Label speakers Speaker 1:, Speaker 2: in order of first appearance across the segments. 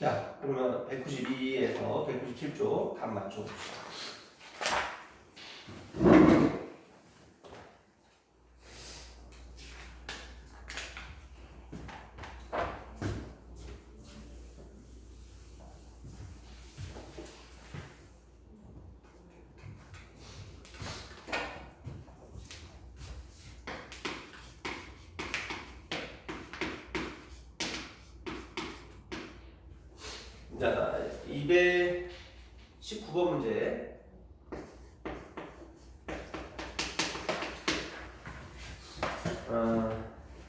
Speaker 1: 자, 그러면 192에서 197쪽 답 맞춰봅시다. 자, 219번 문제.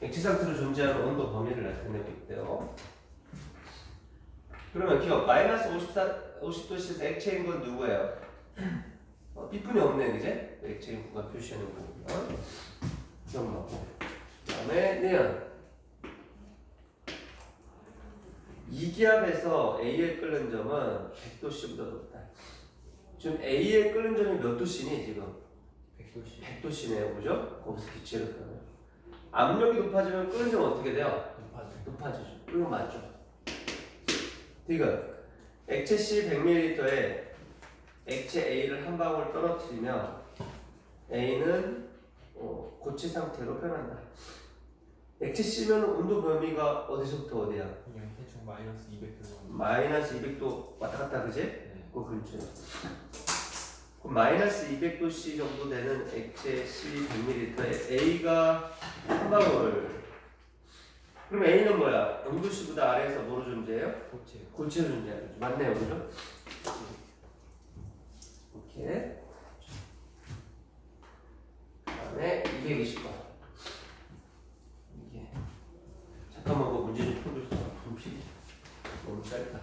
Speaker 1: 액체 상태로 존재하는 온도 범위를 나타내고 있대요. 그러면 기억 마이너스 50도씨에서 액체인 건 누구예요? B분이 없네, 그제? 액체인 구간 표시하는 거고요. 기억나고. 그 다음에 내연. 이기압에서 A에 끓는 점은 100도씨보다 높다. 지금 A에 끓는 점이 몇 도씨니 지금?
Speaker 2: 100도씨.
Speaker 1: 100도씨네요, 그죠? 거기서 기체를 끄면. 압력이 높아지면 끓는 점은 어떻게 돼요? 높아지죠. 이거 맞죠? 지금 액체 C 100ml에 액체 A를 한 방울 떨어뜨리면 A는 고체 상태로 변한다. 액체 C면 온도 범위가 어디서부터 어디야?
Speaker 2: 그냥 대충 마이너스 200도.
Speaker 1: 마이너스 200도 왔다 갔다, 그지?
Speaker 2: 네.
Speaker 1: 그거 그렇죠. 그럼 마이너스 200도씨 정도 되는 액체 C 100ml에 A가 한 방울. 그럼 A는 뭐야? 0도씨보다 아래에서 뭐로 존재해요?
Speaker 2: 고체.
Speaker 1: 고체로 존재하죠. 맞네요, 그죠? 오케이. 그다음에 220번. 이게 잠깐만 그 문제 좀 풀어줄 수 있어? 너무 짧다.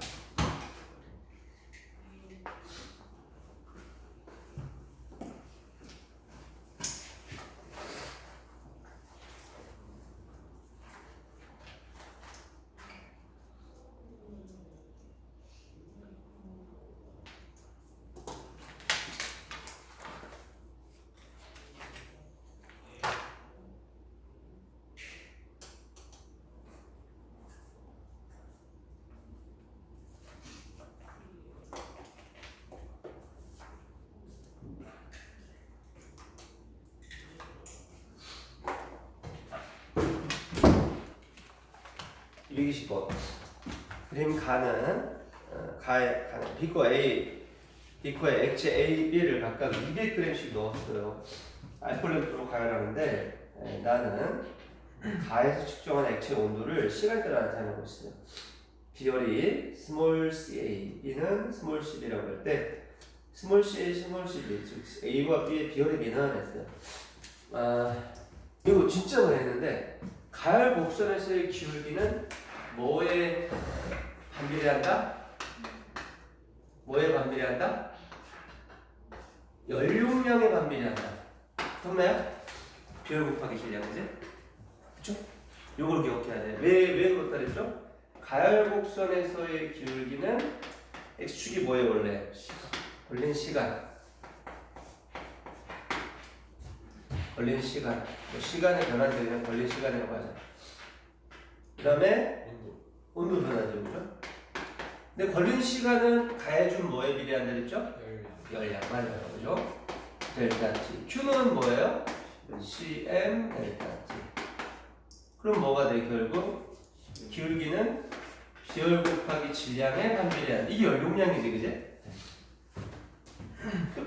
Speaker 1: 그림 가는 비커에 액체 A, B를 각각 200g씩 넣었어요. 알콜레트로 가열하는데 나는 가에서 측정한 액체 온도를 시간대로 나타내고 있어요. 비열이 스몰 ca, B는 스몰 cb라고 할 때 스몰 ca, 스몰 cb, 즉 A와 B의 비열이 민원했어요. 이거 진짜 많이 했는데 가열 곡선에서의 기울기는 뭐에 반비례한다? 뭐에 반비례한다? 연료량에 반비례한다. 맞나요? 비열 곱하기 질량, 그지? 그쵸? 요걸 기억해야 돼. 왜 그렇다 그랬죠? 가열 곡선에서의 기울기는 X축이 뭐예요, 원래? 걸린 시간. 걸린 시간. 시간의 변화되면 걸린 시간이라고 하자. 그 다음에 온도 변화죠, 그죠? 근데 걸린 시간은 가해준 뭐에 비례한다 그랬죠? 열량 맞아요, 그죠? 델타 T. Q는 뭐예요? CM 델타 T. 그럼 뭐가 돼, 결국? 기울기는 비열 곱하기 질량에 반비례한다. 이게 연료량이지, 그지?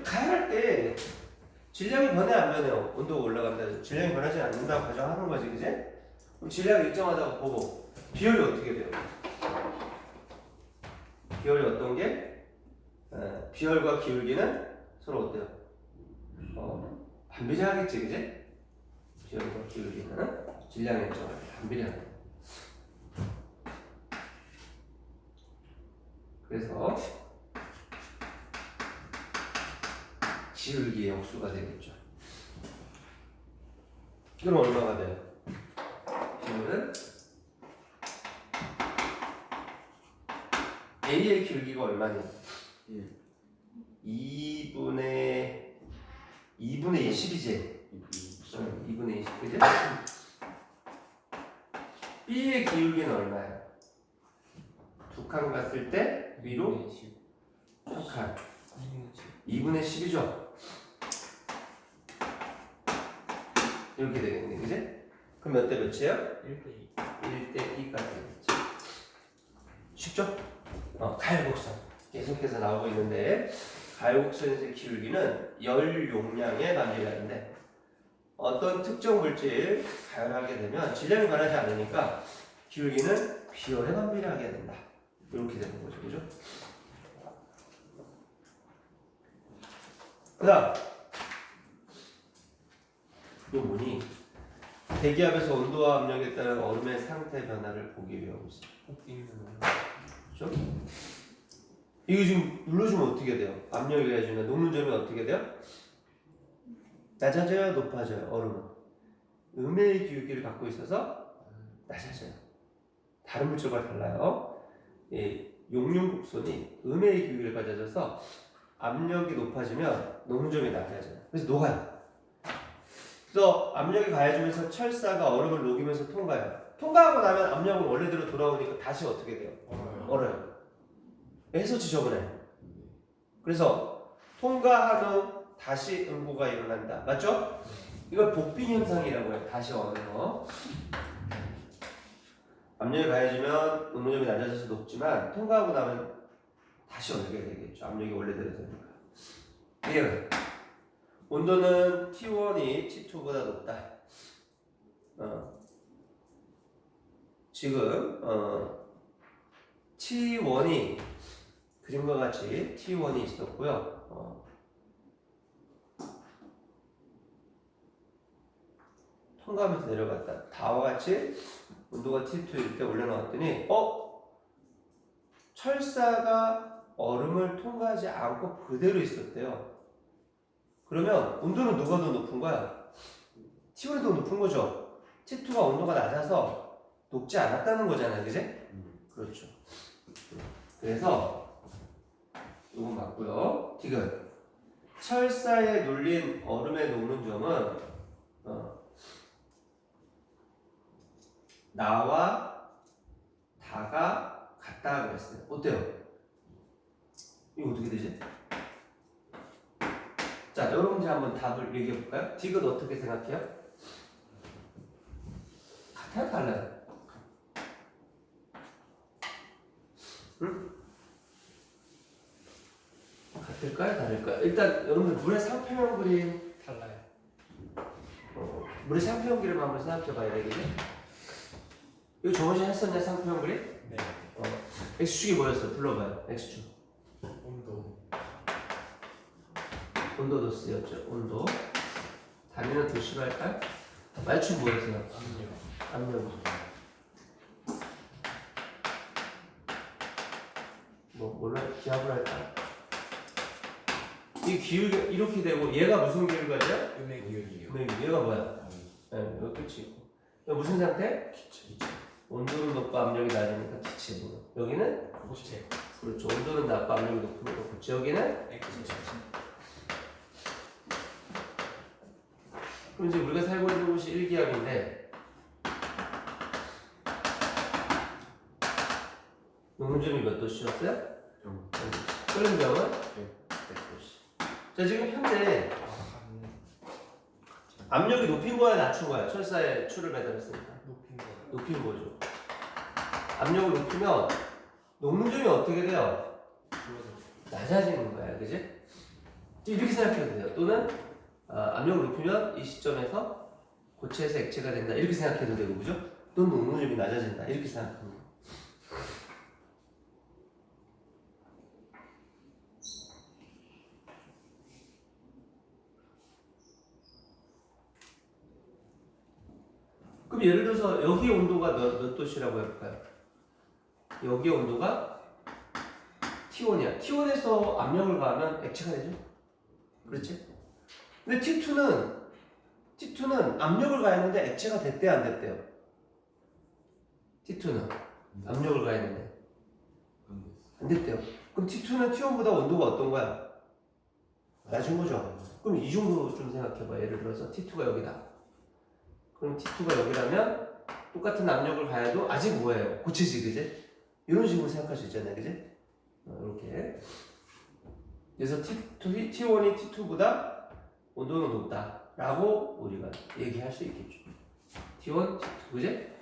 Speaker 1: 가열할 때 질량이 변해 안 변해요? 온도가 올라간다. 질량이 변하지 않는다고 가정하는 거지, 그지? 그럼 질량이 일정하다고 보고 비열이 어떻게 돼요? 비열이 어떤 게? 비열과 기울기는 서로 어때요? 반비례하겠지, 그지? 비열과 기울기는 질량의 일정을 반비례한다. 그래서 기울기의 역수가 되겠죠. 그럼 얼마가 돼요? 비율은 A의 기울기가 얼마니? 2분의 20이지? 2분의 20, 그지? B의 기울기는 얼마야? 두 칸 칸 갔을 때 위로
Speaker 2: 10.
Speaker 1: 한 칸.
Speaker 2: 2분의 10.
Speaker 1: 2분의 10이죠. 이렇게 되겠네, 그지? 그럼 몇 대 몇이에요?
Speaker 2: 1대 2.
Speaker 1: 1대 2까지 되겠죠. 쉽죠? 가열곡선 계속해서 나오고 있는데 가열곡선에서의 기울기는 열 용량에 반비례하는데 어떤 특정 물질 가열하게 되면 질량이 변하지 않으니까 기울기는 비열에 반비례하게 된다. 이렇게 되는 거죠, 그죠? 그다음 이 문이 대기압에서 온도와 압력에 따른 얼음의 상태 변화를 보기 위하고 있어요.
Speaker 2: 꼭 읽는 거예요.
Speaker 1: 그렇죠? 이거 지금 눌러주면 어떻게 돼요? 압력이 해주면 녹는 점이 어떻게 돼요? 낮아져요, 높아져요? 얼음은 음의 기울기를 갖고 있어서 낮아져요. 다른 물질과 달라요. 이 용융곡선이 음의 기울기를 가져져서 압력이 높아지면 녹는 점이 낮아져요. 그래서 녹아요. 그래서 압력이 가해지면서 철사가 얼음을 녹이면서 통과해요. 통과하고 나면 압력은 원래대로 돌아오니까 다시 어떻게 돼요? 얼어요. 해서 지저분해. 그래서 통과한 후 다시 응고가 일어난다. 맞죠? 이걸 복빙 현상이라고 해요. 다시 얼어서. 압력이 가해지면 녹는 점이 낮아져서 녹지만 통과하고 나면 다시 얼게 되겠죠. 압력이 원래대로 되니까. 이해가? 온도는 T1이 T2보다 높다. 지금 T1이 그림과 같이 T1이 있었고요. 통과하면서 내려갔다. 다와 같이 온도가 T2일 때 올려놓았더니 철사가 얼음을 통과하지 않고 그대로 있었대요. 그러면 온도는 누가 더 높은 거야? T1이 더 높은 거죠. T2가 온도가 낮아서 녹지 않았다는 거잖아요, 그지? 그렇죠. 그래서 이건 맞고요. 지금 철사에 눌린 얼음의 녹는 점은 나와 다가 같다 그랬어요. 어때요? 이거 어떻게 되지? 자, 여러 문제 한번 답을 얘기해 볼까요? 디귿 어떻게 생각해요? 같아요, 달라요? 응? 같을까요, 다를까요? 일단 여러분들 물의 상표형 그림,
Speaker 2: 달라요.
Speaker 1: 물의 상표형 그림 한번 생각해 봐야 되겠네. 이거 저번에 했었냐, 상표형 그림?
Speaker 2: 네.
Speaker 1: X축이 뭐였어? 불러봐요. X축.
Speaker 2: 온도.
Speaker 1: 온도도 쓰였죠. 온도. 단위는 도시로 할까요? Y축 뭐였어요?
Speaker 2: 압력.
Speaker 1: 압력. 몰라? 기압을 할까요? 이 기울기 이렇게 되고 얘가 무슨 기울기가죠?
Speaker 2: 음의 기울기요.
Speaker 1: 얘가 뭐야? 네, 이거 끝이고. 이거 무슨 상태?
Speaker 2: 기체.
Speaker 1: 온도는 높고 압력이 낮으니까 기체고. 여기는
Speaker 2: 고체.
Speaker 1: 그렇죠. 온도는 낮고 압력이 높으니까 고체. 여기는
Speaker 2: 액체.
Speaker 1: 그럼 이제 우리가 살고 있는 곳이 일기압인데 녹는 점이 몇 도씨였어요? 끓는 점은 100도씨. 자, 지금 현재 압력이 높인 거야, 낮춘 거야? 철사에 추를 매달았으니까
Speaker 2: 높인 거예요.
Speaker 1: 높인 거죠. 압력을 높이면 녹는 점이 어떻게 돼요? 낮아지는 거야, 그지? 이렇게 생각해도 돼요. 또는 압력을 높이면 이 시점에서 고체에서 액체가 된다. 이렇게 생각해도 되고, 그죠? 또는 녹는 점이 낮아진다. 이렇게 생각하는 거예요. 그럼 예를 들어서 여기 온도가 몇 도씨라고 해볼까요? 여기 온도가 T1이야. T1에서 압력을 가하면 액체가 되죠? 그렇지? 근데 T2는 압력을 가했는데 액체가 됐대요, 안 됐대요? T2는 압력을 가했는데 안 됐대요. 그럼 T2는 T1보다 온도가 어떤 거야? 낮은 거죠? 그럼 이 정도 좀 생각해봐. 예를 들어서 T2가 여기다. 그럼 T2가 여기라면 똑같은 압력을 가해도 아직 뭐예요? 고체지, 그지? 이런 식으로 생각할 수 있잖아요, 그지? 이렇게. 그래서 T1이 T2보다 온도가 높다라고 우리가 얘기할 수 있겠죠. T1, T2, 그지?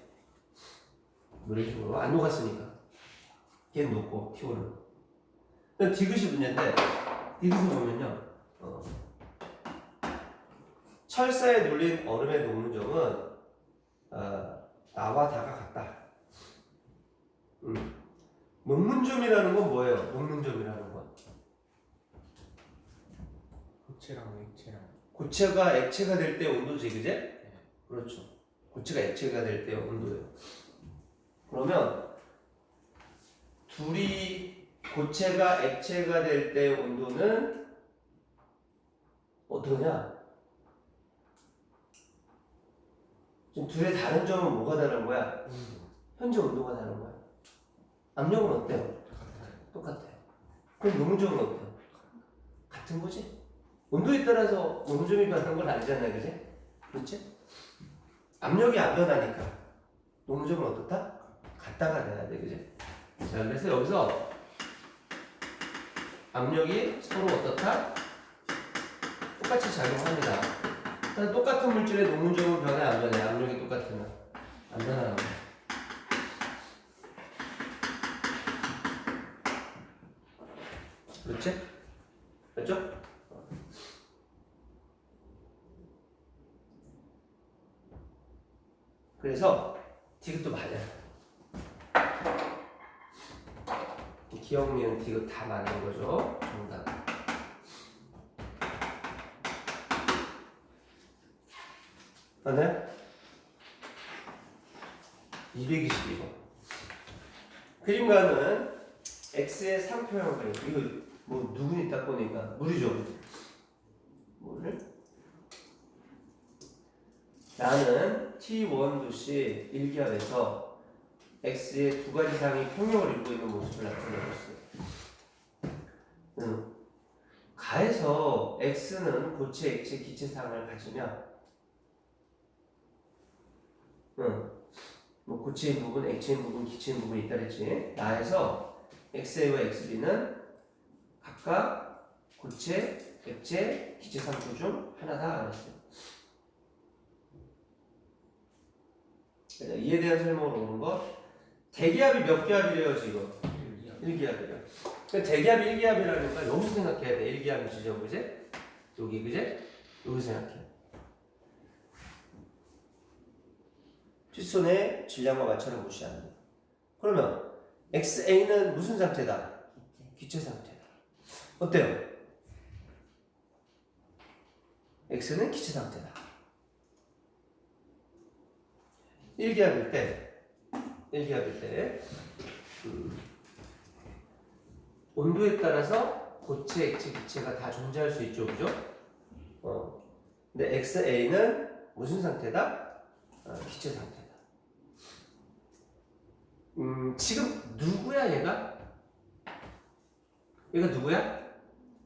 Speaker 1: 이런 식으로 안 녹았으니까. 걔는 높고 T1은. 디귿이 문제인데 디귿을 보면요. 철사에 눌린 얼음의 녹는점은 나와 다가 같다. 녹는점이라는 건 뭐예요? 녹는점이라는 건
Speaker 2: 고체랑 액체랑.
Speaker 1: 고체가 액체가 될 때 온도지, 그제? 그렇죠. 고체가 액체가 될 때 온도예요. 그러면 둘이 고체가 액체가 될 때 온도는 어떠냐? 지금 둘의 다른 점은 뭐가 다른 거야?
Speaker 2: 온도.
Speaker 1: 현재 온도가 다른 거야. 압력은 어때요?
Speaker 2: 같아요.
Speaker 1: 똑같아요. 그럼 녹는점은 어때요? 같은 거지? 온도에 따라서 녹는점이 변하는 건 아니잖아요, 그지? 그렇지? 압력이 안 변하니까 녹는점은 어떻다? 같다가 돼야 돼, 그지? 자, 그래서 여기서 압력이 서로 어떻다? 똑같이 작용합니다. 그러니까 똑같은 물질의 녹는점은 변해 안 변해? 압력이 똑같으면 안 변하는 거야. 그렇지? 맞죠? 그래서 디귿도 맞아요. 기억니은 디귿 다 맞는 거죠. 정답. 맞나요? 222번. 그림과는 x의 상표형 그림. 이거 뭐 누구니 딱 보니까 물이죠. 물. 나는 T1 도시 1기압에서 x의 두 가지 상이 평형을 이루고 있는 모습을 나타내고 있어요. 가에서 x는 고체, 액체, 기체상을 가지면 뭐 고체인 부분, 액체인 부분, 기체인 부분이 있다 그랬지. 나에서 xa와 xb는 각각 고체, 액체, 기체상표 중 하나다 그랬어요. 이에 대한 설명으로 오는 거. 대기압이 몇 기압이래요 지금? 1기압이래요. 그러니까 대기압이 1기압이라니까 여기서 생각해야 돼. 1기압이 지점 그제? 여기 그제? 여기서 생각해. 뒷손의 질량과 마찰을 무시하는 거. 그러면 XA는 무슨 상태다? 기체 상태다. 어때요? X는 기체 상태다. 1기압일 때 온도에 따라서 고체, 액체, 기체가 다 존재할 수 있죠, 그죠? 근데 XA는 무슨 상태다? 기체 상태다. 지금 누구야 얘가? 얘가 누구야?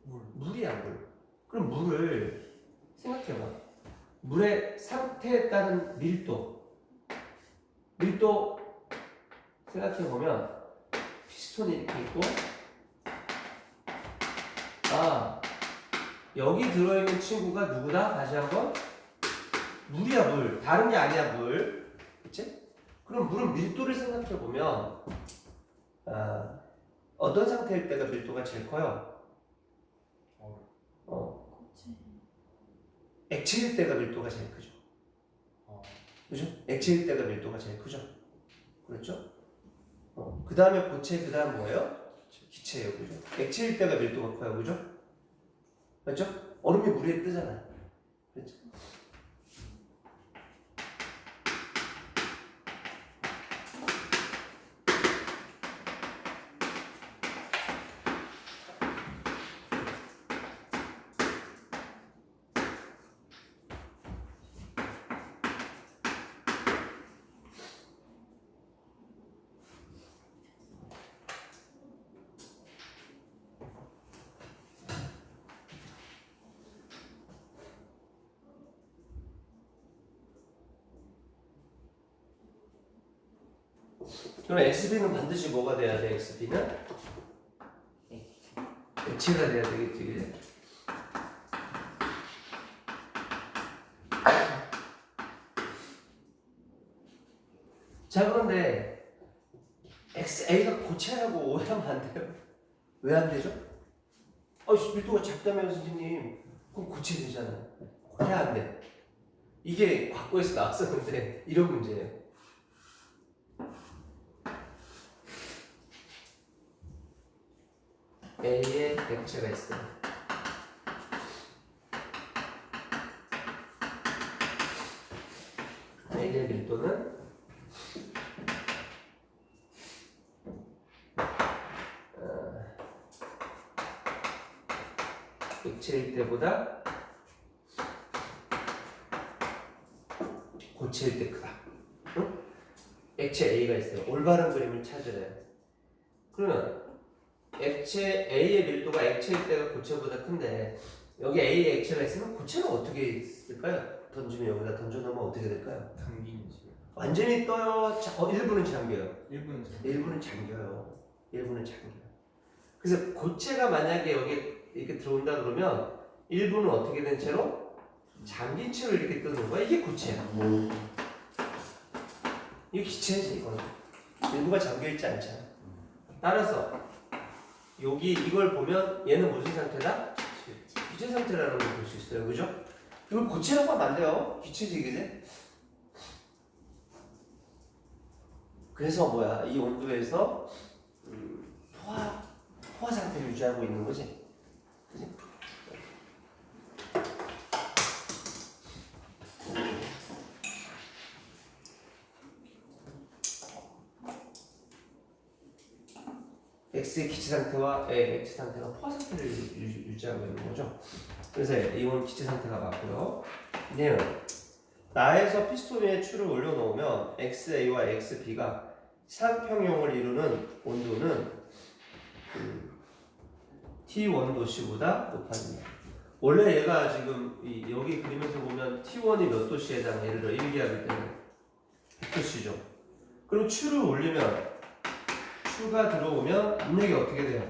Speaker 1: 물이야, 물. 그럼 물을 생각해봐. 물의 상태에 따른 밀도 생각해보면 피스톤이 이렇게 있고 여기 들어있는 친구가 누구다? 다시 한번 물이야 물. 다른 게 아니야 물. 그치? 그럼 물은 밀도를 생각해보면 어떤 상태일 때가 밀도가 제일 커요? 액체일 때가 밀도가 제일 크죠. 그죠? 액체일 때가 밀도가 제일 크죠. 그렇죠? 그 다음에 고체, 그 다음 뭐예요? 기체예요. 그죠? 액체일 때가 밀도가 커요. 그죠? 맞죠? 얼음이 물 위에 뜨잖아요. 그렇죠? 그럼 XB는 반드시 뭐가 돼야 돼? XB는 액체가 돼야 되겠지, 그지? 자, 그런데 XA가 고체라고 오해하면 안 돼요. 왜 안 되죠? 밀도가 작다면 선생님, 그럼 고체 되잖아요. 왜 안 돼? 이게 과거에서 나왔었는데 이런 문제예요. A에 액체가 있어요. A의 밀도는 액체일 때보다 고체일 때 크다. 응? 액체 A가 있어요. 올바른 그림을 찾으래요. 그러면 액체 A의 밀도가 액체일 때가 고체보다 큰데 여기 A에 액체가 있으면 고체는 어떻게 있을까요? 던지면 여기다 던져놓으면 어떻게 될까요?
Speaker 2: 당기는지.
Speaker 1: 완전히 떠요. 일부는 잠겨요.
Speaker 2: 1분은 잘.
Speaker 1: 일부는 잠겨요. 일부는 잠겨요. 그래서 고체가 만약에 여기 이렇게 들어온다 그러면 일부는 어떻게 된 채로 잠긴 채로 이렇게 뜨는 거야. 이게 고체야. 이게 기체지 이거는. 일부가 잠겨 있지 않잖아. 따라서 여기 이걸 보면 얘는 무슨 상태다? 기체 상태라는 걸 볼 수 있어요. 그죠? 이걸 고체라고 하면 안 돼요. 기체지, 그지? 그래서 뭐야? 이 온도에서 포화 상태를 유지하고 있는 거지. 그지? X의 기체 상태와 A의 액체 상태가 포화 상태를 유지하고 있는 거죠. 그래서 이건 기체 상태가 맞고요. 얘는 나에서 피스톤 위에 추를 올려놓으면 XA와 XB가 상평형을 이루는 온도는 T1도씨보다 높아집니다. 원래 얘가 지금 여기 그림에서 보면 T1이 몇 도씨에 해당해? 예를 들어 1기압일 때는 100도씨죠. 그럼 추를 올리면 추가 들어오면 압력이 어떻게 돼요?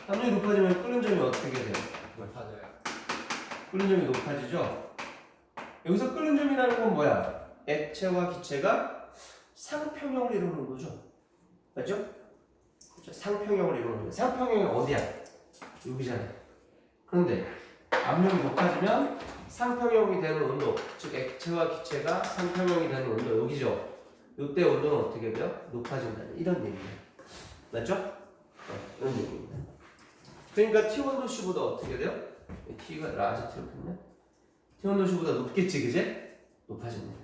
Speaker 1: 압력이 높아지면 끓는 점이 어떻게 돼요?
Speaker 2: 높아져요.
Speaker 1: 끓는 점이 높아지죠? 여기서 끓는 점이라는 건 뭐야? 액체와 기체가 상평형을 이루는 거죠. 맞죠? 그렇죠? 상평형을 이루는 거죠. 상평형이 어디야? 여기잖아. 그런데 압력이 높아지면 상평형이 되는 온도, 즉 액체와 기체가 상평형이 되는 온도 여기죠. 이때 온도는 어떻게 돼요? 높아진다는 이런 얘기예요. 맞죠? 이런 얘기입니다. 그러니까 T1도씨보다 어떻게 돼요? T가 라지 T로 했네. T1도씨보다 높겠지, 그제? 높아집니다.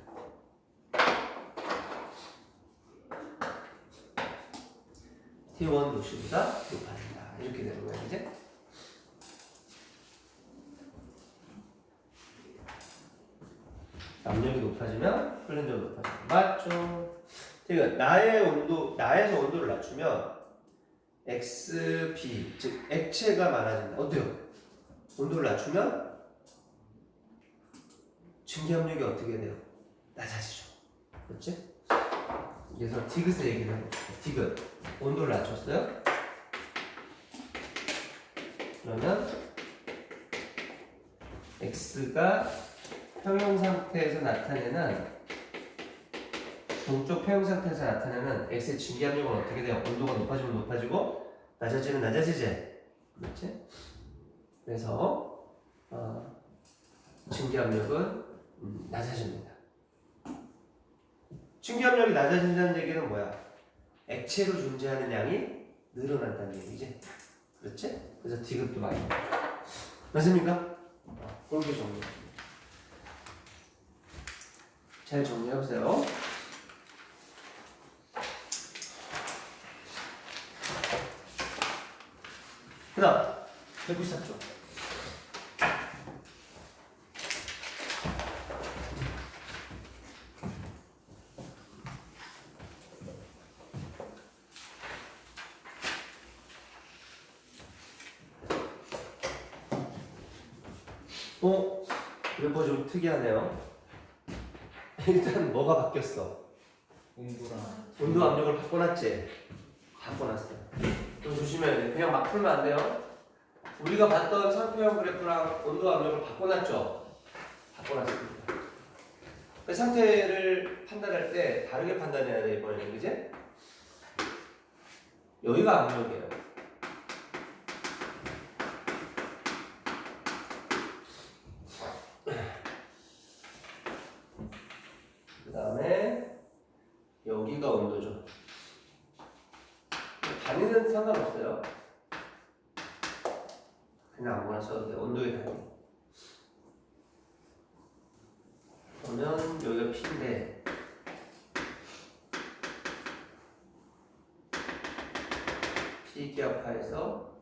Speaker 1: T1도씨보다 높아진다. 이렇게 되는 거야, 그제? 압력이 높아지면 끓는 점이 높아진다. 맞죠? 그러니까 나에서 온도를 낮추면 XB, 즉 액체가 많아진다. 어때요? 온도를 낮추면 증기압력이 어떻게 돼요? 낮아지죠. 그렇지? 그래서 디귿의 얘기를 해요. 디귿. 온도를 낮췄어요? 그러면 X가 평형 상태에서 나타내는 동쪽 평형 상태에서 나타내는 X의 증기압력은 어떻게 돼요? 온도가 높아지면 높아지고 낮아지면 낮아지지. 그렇지? 그래서 증기압력은 낮아집니다. 증기압력이 낮아진다는 얘기는 뭐야? 액체로 존재하는 양이 늘어난다는 얘기지. 그렇지? 그래서 디귿도 많이 맞습니까? 그렇게 정리. 잘 정리해보세요. 그 다음 194쪽. 이거 좀 특이하네요. 일단 뭐가 바뀌었어?
Speaker 2: 온도랑
Speaker 1: 온도 압력을 바꿔놨지? 바꿔놨어. 또 조심해야 돼. 그냥 막 풀면 안 돼요. 우리가 봤던 상태형 그래프랑 온도 압력을 바꿔놨죠? 바꿔놨습니다. 그 상태를 판단할 때 다르게 판단해야 돼, 이번에는. 그지? 여기가 압력이에요. 그 다음에 여기가 온도죠. 단위는 상관없어요. 그냥 아무거나 써도 돼. 온도의 단위. 그러면 여기가 P인데 P 기압하에서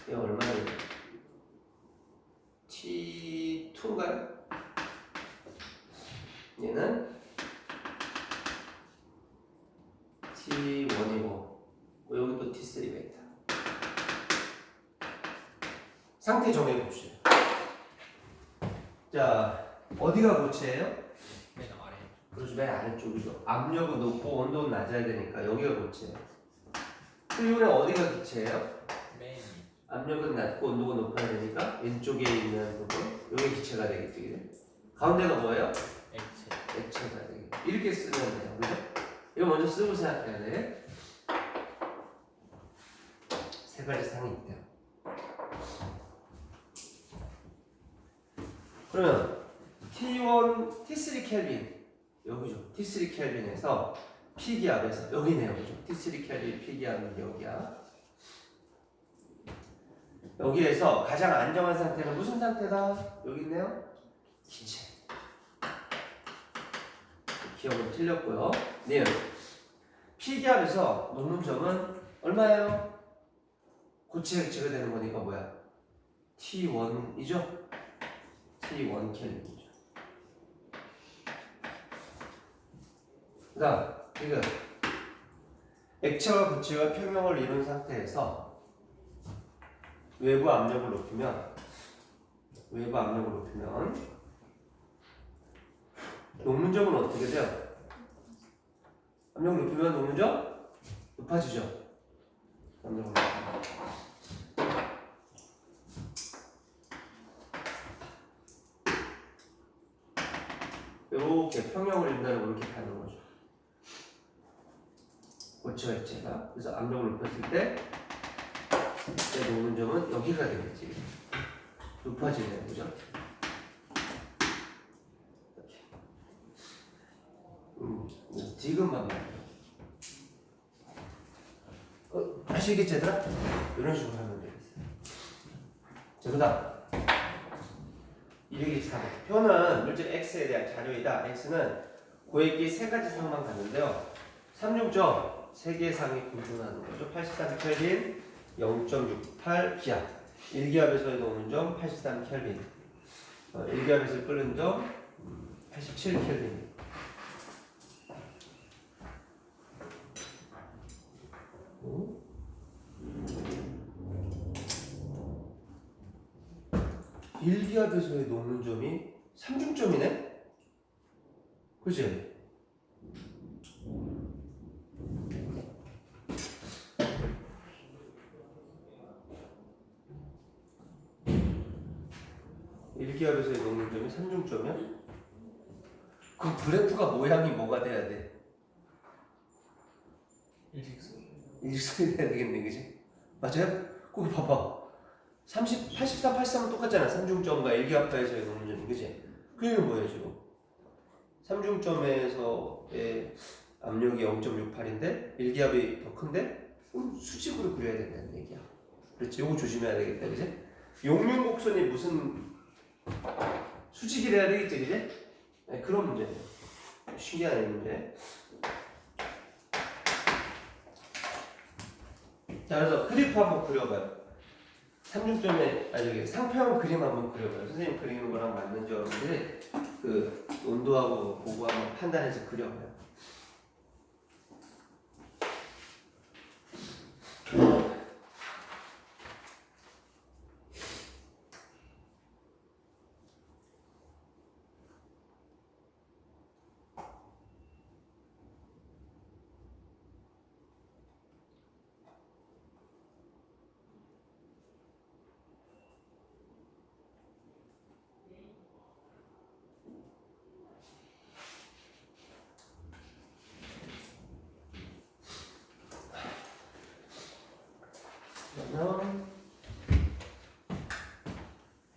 Speaker 1: 이게 얼마예요? T2인가요? 얘는 T1이고 여기 또 T3가 있다. 상태 정해봅시다. 자, 어디가 고체예요?
Speaker 2: 맨 아래.
Speaker 1: 그렇죠. 맨 아래쪽이죠. 압력은 높고 온도는 낮아야 되니까 여기가 고체예요. 이번에 어디가 기체예요?
Speaker 2: 맨
Speaker 1: 압력은 낮고 온도가 높아야 되니까 왼쪽에 있는 부분 여기 기체가 되겠지. 그래? 가운데가 뭐예요?
Speaker 2: 액체.
Speaker 1: 액체가 되겠지. 이렇게 쓰면 돼요. 그죠? 이거 먼저 쓰고 생각해야 돼. 세 가지 상이 있대요. 그러면 T1, T3 켈빈 여기죠. T3 켈빈에서 P기압에서 여기네요. 그죠? T3 켈빈 P기압은 여기야. 여기에서 가장 안정한 상태는 무슨 상태다? 여기 있네요. 기체. 기억은 틀렸고요. 네. P기압에서 녹는 점은 얼마예요? 고체 액체가 되는 거니까 뭐야? T1이죠? T1 켈빈이죠. 그 다음 이거 액체와 고체가 평형을 이룬 상태에서 외부 압력을 높이면 녹는 점은 어떻게 돼요? 압력을 높이면 녹는 점 높아지죠. 압력을 높이면. 이렇게 평형을 이룬다는 이렇게 가는 거죠. 고체와 액체가. 그래서 압력을 높였을 때 녹는 점은 여기가 되겠지. 높아지네요, 그죠? 이렇게. 지금만 말이에요. 할 수 있겠지, 얘들아? 이런 식으로 하면 되겠어요. 자, 그 다음. 224번. 표는 물질 X에 대한 자료이다. X는 고액기 세 가지 상만 갔는데요. 36점, 세 개의 상이 공존하는 거죠. 83 켈빈, 0.68 기압. 1기압에서의 녹는 점 83 켈빈. 1기압에서 끓는 점 87 켈빈. 일기압에서의 녹는 점이 3중점이네? 그치? 일기압에서의 녹는 점이 3중점이야? 그 그래프가 모양이 뭐가 돼야 돼?
Speaker 2: 일직선.
Speaker 1: 일직선이 돼야 되겠네, 그치? 맞아요? 거기 봐봐. 83, 83은 똑같잖아. 3중점과 1기압에서의 녹는 점이, 그치? 그게 뭐예요, 지금? 3중점에서의 압력이 0.68인데 1기압이 더 큰데? 수직으로 그려야 된다는 얘기야. 그렇지? 이거 조심해야 되겠다, 그치? 용융곡선이 무슨 수직이래야 되겠지, 그치? 네, 그런 문제예요. 신기한 문제. 자, 그래서 그래프 한번 그려봐요. 3중점에 저기 상평 그림 한번 그려봐요. 선생님 그리는 거랑 맞는지 여러분들이 그 온도하고 보고 한번 판단해서 그려봐요.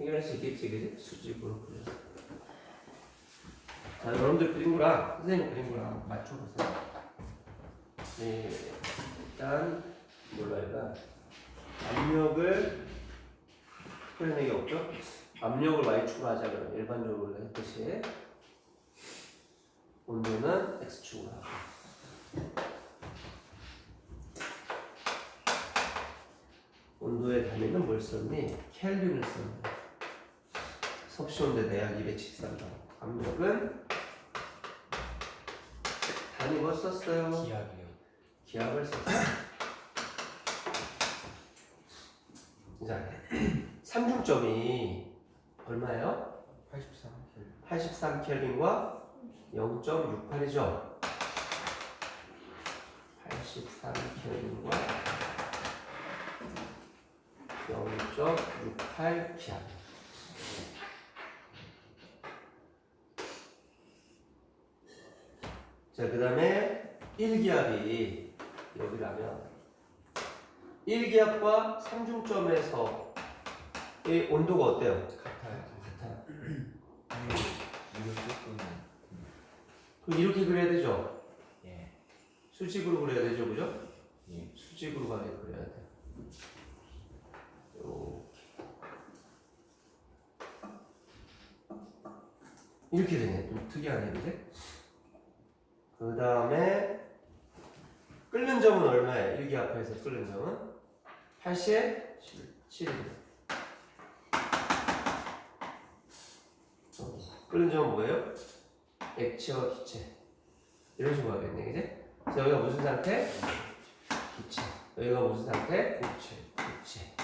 Speaker 1: 해결할 수 있겠지, 그지? 수직으로 그려서. 자, 여러분들 그린 거랑 선생님 그린 거랑 맞춰보세요. 네, 일단 뭘로 할까? 압력을 표현하기 없죠? 압력을 y축으로 하자 그러면 일반적으로 했듯이 온도는 x축으로 하고 온도의 단위는 뭘 썼니? 켈빈을 썼네. 섭씨 온도 대략 273도. 압력은 단위 뭐 썼어요?
Speaker 2: 기압이요.
Speaker 1: 기압을 썼어요. 자, 삼중점이 얼마예요?
Speaker 2: 83.
Speaker 1: 83켈빈과 0.68이죠. 83켈빈과 0.68 기압. 자, 그 다음에 1기압이 여기라면 1기압과 3중점에서 이 온도가 어때요?
Speaker 2: 같아요.
Speaker 1: 같아요.
Speaker 2: 이거 조금.
Speaker 1: 그럼 이렇게 그려야 되죠?
Speaker 2: 예.
Speaker 1: 수직으로 그려야 되죠, 그죠?
Speaker 2: 예.
Speaker 1: 수직으로 가게 그려야 돼. 이렇게 되네. 좀 특이하네, 그지? 그 다음에 끓는 점은 얼마예요? 1기압에서 끓는 점은 8시에 7입니다. 끓는 점은 뭐예요? 액체와 기체. 이런 식으로 하겠네, 그지? 그래서 여기가 무슨 상태? 기체. 여기가 무슨 상태? 고체. 기체.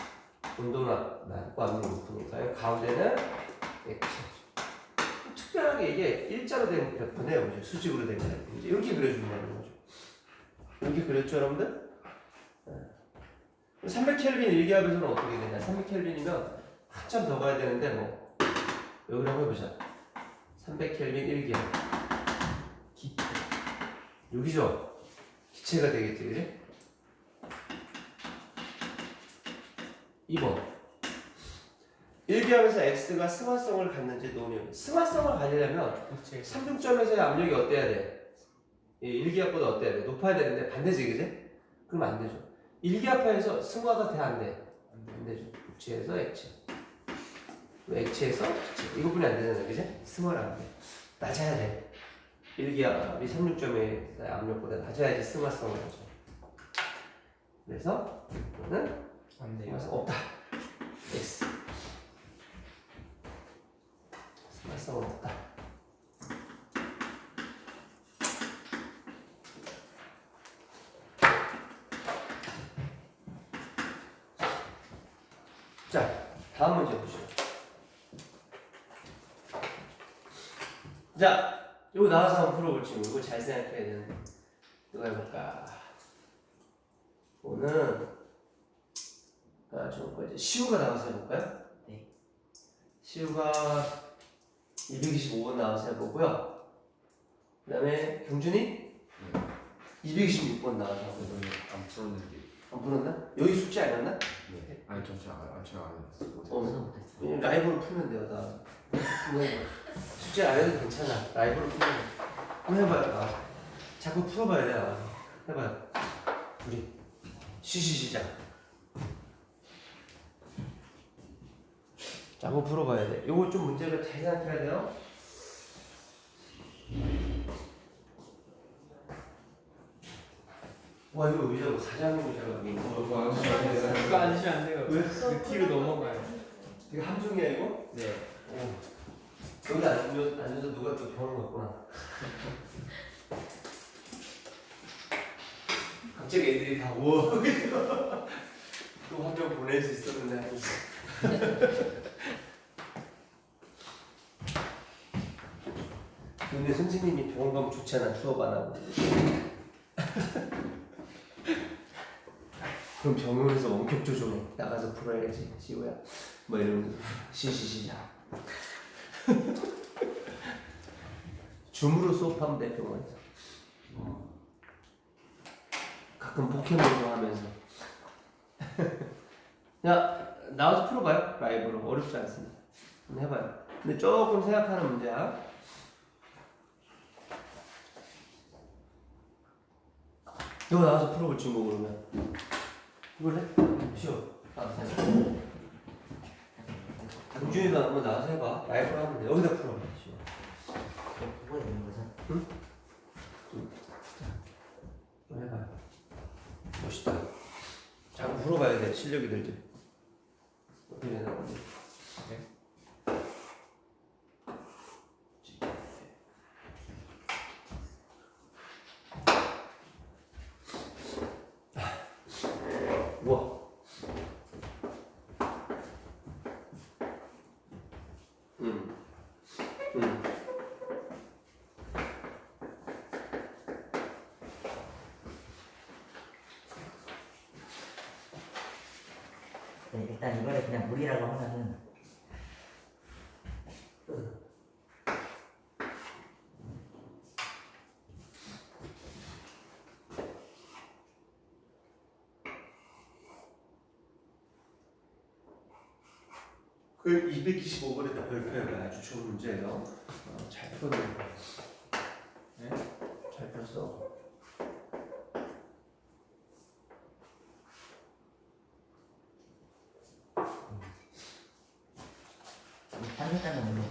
Speaker 1: 온도가 낮고 압력이 높으니까 여기 가운데는 액체. 특별하게 이게 일자로 된 그래프네요, 그죠? 수직으로 된 그래프. 이제 이렇게 그려주면 거죠. 이렇게 그렸죠, 여러분들? 300켈빈 1기압에서는 어떻게 되냐? 300켈빈이면 한참 더 가야 되는데 뭐 여기로 한번 해보자. 300켈빈 1기압 기체 여기죠? 기체가 되겠지, 그지? 2번 1기압에서 X가 승화성을 갖는지 논의. 승화성을 가지려면
Speaker 2: 고체.
Speaker 1: 3중점에서의 압력이 어때야 돼? 1기압보다 어때야 돼? 높아야 되는데 반대지, 그지? 그럼 안 되죠. 1기압에서 승화가 돼, 안 돼? 안 되죠. 고체에서 액체. 액체에서 기체. 이것뿐이 안 되잖아요, 그지? 승화를 안 돼. 낮아야 돼. 1기압이 3중점의 압력보다 낮아야지 승화성을 하죠. 그래서 이거는
Speaker 2: 안 돼요.
Speaker 1: 승화성 없다. X. 승화성은 없다. 자, 다음 문제 보시죠. 자, 이거 나와서 한번 풀어볼지. 이거 잘 생각해야 되는데. 누가 해볼까? 오늘 좋은 거 이제 시우가 나와서 해볼까요?
Speaker 2: 네.
Speaker 1: 시우가 225번 나와서 해보고요. 그 다음에 경준이 226번 나와서 해보고요.
Speaker 3: 안 풀었는데.
Speaker 1: 안 풀었나? 여기 숙제 아니었나?
Speaker 3: 네. 아니 제가 안 했어요.
Speaker 1: 어, 왜냐면 라이브로 풀면 돼요. 나 숙제 안 해도 괜찮아. 라이브로 풀면 돼. 한번 해봐요. 자꾸 풀어봐야 돼. 해봐요. 우리 시작. 자, 한번 풀어봐야 돼. 요거 좀 문제를 잘 생각해야 돼요. 와, 이거 의자고 사장님 의자가 여기 있는 거.
Speaker 2: 그거 앉으시면 안 돼요.
Speaker 1: 왜?
Speaker 2: 그 뒤로 넘어가요.
Speaker 1: 이거 함정이야 이거?
Speaker 2: 네.
Speaker 1: 오. 여기 앉아서 누가 또 병원 갔구나. 갑자기 애들이 다 우와. 또 함정 보낼 수 있었는데 아니지. 근데 선생님이 병원 가면 좋잖아. 수업 안 하고. 그럼 병원에서 원격 조정해. 나가서 풀어야지. 시우야. 뭐 이러면서 시작. 줌으로 수업하면 돼, 병원에서. 가끔 포켓몬도 하면서. 자, 나와서 풀어봐요. 라이브로. 어렵지 않습니다. 한번 해봐요. 근데 조금 생각하는 문제야. 이거 나와서 풀어볼 친구 그러면. 이걸 해? 쉬워. 나와서 해봐. 강준이도 한번 나와서 해봐. 라이브로 하면 돼. 여기다 풀어. 쉬워.
Speaker 4: 그거에 있는 거죠?
Speaker 1: 응? 한번 해봐요. 멋있다. 자꾸 풀어봐야 돼. 실력이 들지. 어떻게 되나 보지. 우와. 응. 응.
Speaker 4: 네, 일단 이거를 그냥 물이라고 하면은
Speaker 1: 그 225번에다 별표해봐. 아주 좋은 문제예요. 잘 풀었네. 네? 잘 풀었어.
Speaker 4: 삼일단은 물로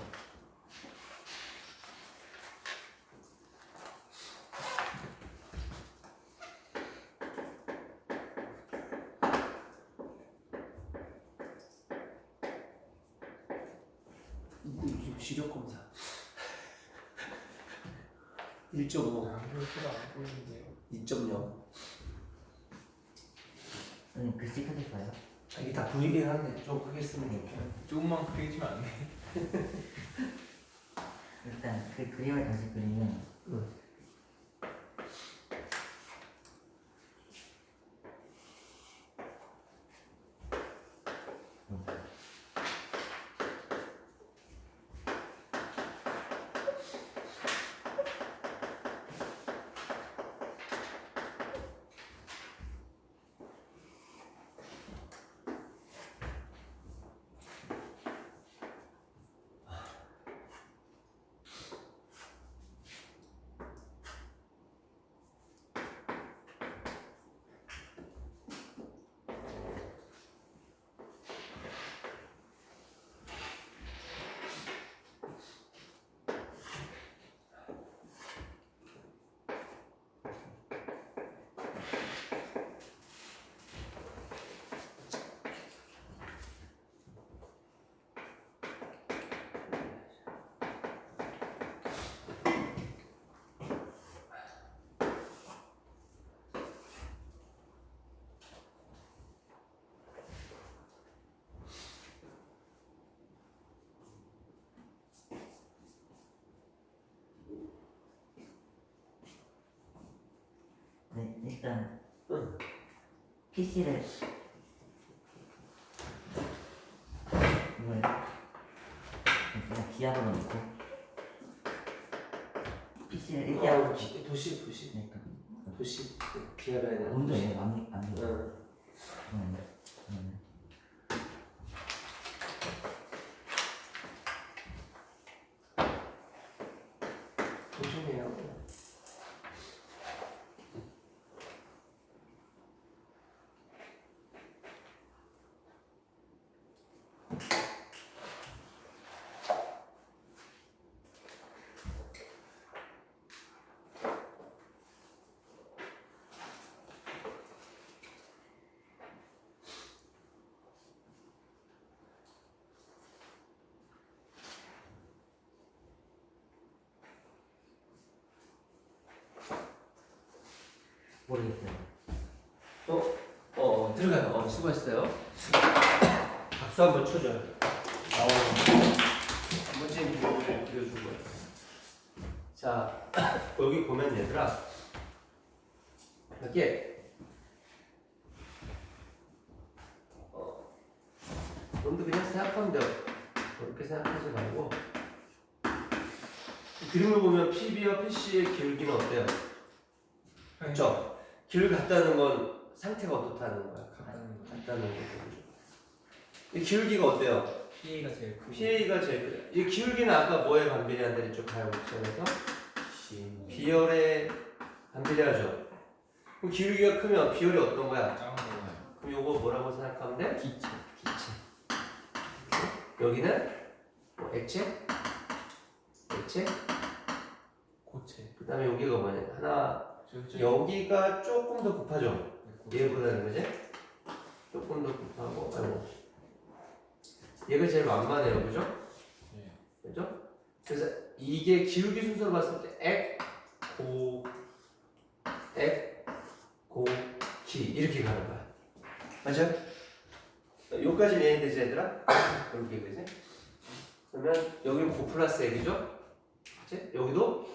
Speaker 1: 이거 시력 검사. 1.5,
Speaker 2: 별표가 안 보이는데요.
Speaker 1: 2.0.
Speaker 4: 선생님 글씨 크게 써요?
Speaker 1: 이게 다 보이긴 한데 좀 크게 쓰면 좋겠네.
Speaker 2: 조금만 크게 주면 안 돼?
Speaker 4: 일단 그 그림을 다시 그리면
Speaker 1: 응.
Speaker 4: 네, 일단
Speaker 1: 응.
Speaker 4: PC를 이걸 그냥 기압으로 넣고 PC를 일기압으로
Speaker 1: 도시.
Speaker 4: 네,
Speaker 1: 도시. 기다려야 돼.
Speaker 4: 온도예요, 안 돼.
Speaker 1: 응. 조심해요.
Speaker 4: 모르겠어요.
Speaker 1: 들어가요. 수고했어요. 박수 한번 쳐줘요. 멋진 그림을 그려준 거예요. 자, 여기 보면 얘들아, 이렇게 여러분들 그냥 생각하면 돼요. 그렇게 생각하지 말고 이 그림을 보면 PB와 PC의 기울기는 어때요? 그렇죠? 기울 같다는 건 상태가 어떻다는 거야? 같다는 거죠. 이 기울기가 어때요?
Speaker 2: PA가 제일 크고
Speaker 1: PA가 제일 크다. 이 기울기는 아까 뭐에 반비례한다 했죠? 가역선에서 비열에 반비례하죠. 그럼 기울기가 크면 비열이 어떤 거야?
Speaker 2: 작은 거예요.
Speaker 1: 그럼 요거 뭐라고 생각하면 돼?
Speaker 2: 기체.
Speaker 1: 기체. 여기는 뭐 액체? 액체?
Speaker 2: 고체.
Speaker 1: 그 다음에 여기가 뭐냐? 하나
Speaker 2: 저
Speaker 1: 여기가 조금 더 급하죠? 얘보다는 그지? 조금 더 급하고 아이고 얘가 제일 만만해요 그죠?
Speaker 2: 네.
Speaker 1: 그죠? 그래서 이게 기울기 순서로 봤을 때 액, 고, 액, 고, 기 이렇게 가는 거야 맞아요? 여기까지 이해는 되지 얘들아? 이렇게 그지? 그러면 여기는 고 플러스 액이죠? 그치? 여기도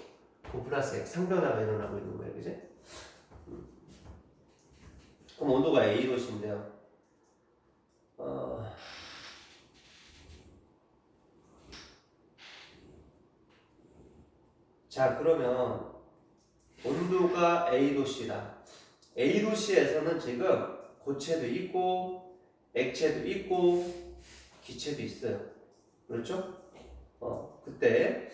Speaker 1: 고 플러스 액 상변화가 일어나고 있는 거예요 그지? 그럼 온도가 A도시인데요. 자 그러면 온도가 A도시다. A도시에서는 지금 고체도 있고 액체도 있고 기체도 있어요. 그렇죠? 그때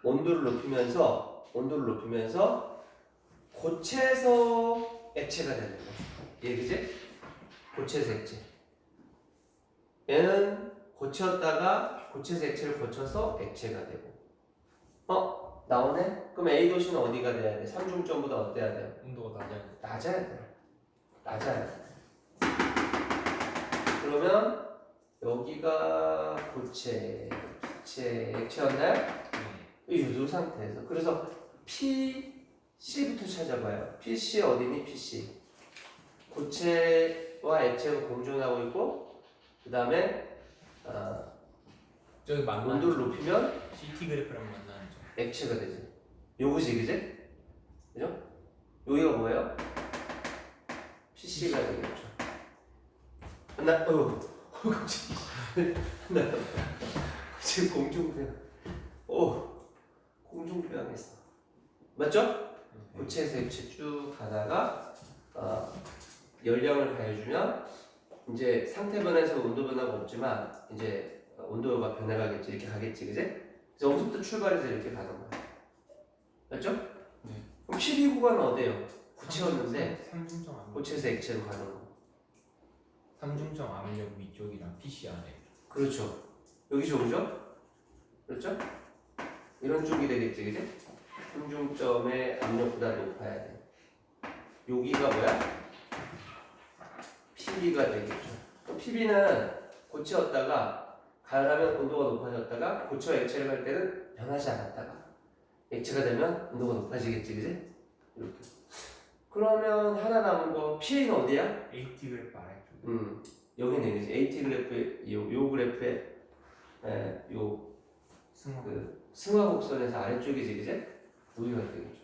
Speaker 1: 온도를 높이면서 고체에서 액체가 되는 거. 얘 그지? 고체에서 액체. 얘는 고체였다가 고체에서 액체를 거쳐서 액체가 되고. 나오네? 그럼 A 도시는 어디가 돼야 돼? 삼중점보다 어때야 돼요?
Speaker 2: 온도가 낮아요.
Speaker 1: 낮아야 돼. 낮아야 돼. 그러면 여기가 고체, 기체, 액체였나요?
Speaker 2: 네.
Speaker 1: 이 유도 상태에서. 그래서 PC부터 찾아봐요. PC 어디니? PC. 고체와 액체가 공존하고 있고, 그 다음에
Speaker 2: 저기 만나는
Speaker 1: 온도를 높이면
Speaker 2: CT 그래프랑 만나는 점.
Speaker 1: 액체가 되지. 요거지, 그지? 그죠? 여기가 뭐예요? PC가 되겠죠. 갑자기. 지금 공중부양. 공중부양했어. 맞죠? 고체에서 액체 쭉 가다가 열량을 가해주면 이제 상태 변화에서 온도 변화가 없지만 이제 온도가 변해가겠지 이렇게 가겠지 그지? 그래서 여기서부터 출발해서 이렇게 가는 거야. 맞죠?
Speaker 2: 네.
Speaker 1: 그럼 12 구간은 어때요? 고체였는데
Speaker 2: 삼중점 압력.
Speaker 1: 고체에서 액체로 가는 거.
Speaker 2: 삼중점 압력 위쪽이랑 PC 아래.
Speaker 1: 그렇죠. 여기 저기죠? 그렇죠? 이런 쪽이 되겠지 그지? 삼중점의 압력보다 높아야 돼. 여기가 뭐야? PB가 되겠죠. PB는 고체였다가 가열하면 온도가 높아졌다가 고체와 액체를 갈 때는 변하지 않았다가 액체가 되면 온도가 높아지겠지, 그지? 이렇게. 그러면 하나 남은 거 PA는 어디야?
Speaker 2: AT 그래프 아래쪽.
Speaker 1: 여기는 이제 AT 그래프의 요 그래프의 요
Speaker 2: 승화.
Speaker 1: 그 승화 곡선에서 아래쪽이지, 그지? 여기가 되겠죠.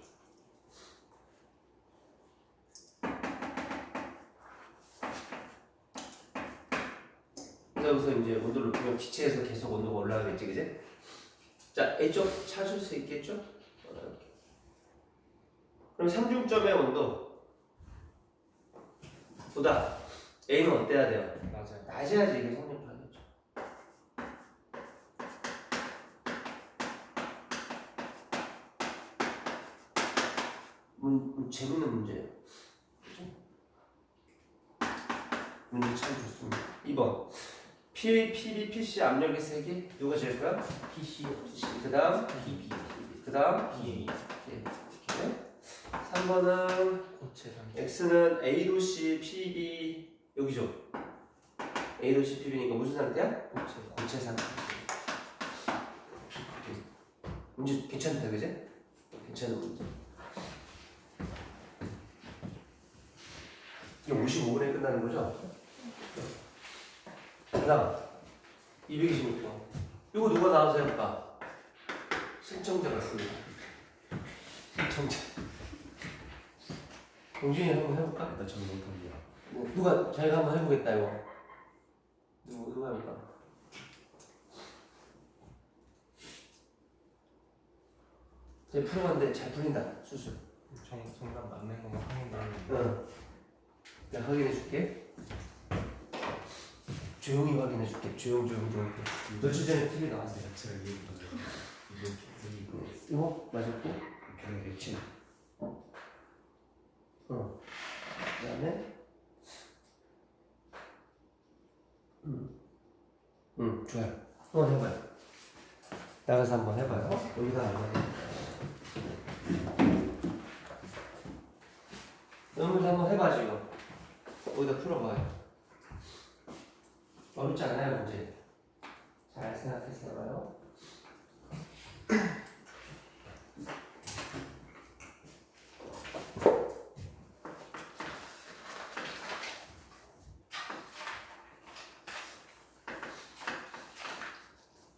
Speaker 1: 여기서 이제 온도를 높이면 기체에서 계속 온도가 올라가겠지, 그지? 자, A쪽 찾을 수 있겠죠? 이렇게. 그럼 삼중점의 온도 보다 A는 어때야 돼요?
Speaker 2: 맞아요.
Speaker 1: 낮아야지 이게 성립하겠죠. 재밌는 문제예요. 그죠? 문제 참 좋습니다. 2번. PB, PC 압력의 세기 누가 제일 거야?
Speaker 2: PC,
Speaker 1: 그 다음
Speaker 2: PB,
Speaker 1: 그 다음
Speaker 2: PA.
Speaker 1: 3번은
Speaker 2: 고체 상.
Speaker 1: X는 A도시 PB 여기죠? A도시 PB니까 무슨 상태야?
Speaker 2: 고체.
Speaker 1: 고체 상태. 문제 괜찮다 그지? 괜찮은 문제. 이게 55분에 끝나는 거죠? 그 다음 226번. 이거 누가 나와서 해볼까? 신청자 같습니다. 신청자. 공준이 한번 해볼까?
Speaker 3: 일단 저는 못합니다.
Speaker 1: 누가 자기가 한번 해보겠다 이거. 누가 해볼까? 제 풀어봤는데 잘 풀린다 수술.
Speaker 2: 정답 맞는 것만 확인하면.
Speaker 1: 응. 내가 확인해 줄게. 조용히 확인해 줄게. 조용. 며칠 전에 TV 나왔어요.
Speaker 3: 자체가 이해가 안 돼요.
Speaker 1: 이거 맞았고.
Speaker 3: 그냥 대칭.
Speaker 1: 그다음에 좋아요. 해봐요. 나가서 한번 해봐요. 여기다 여기서 한번 해봐 지금. 여기다 풀어봐요. 어렵지 않아요 문제. 잘 생각해서 해봐요.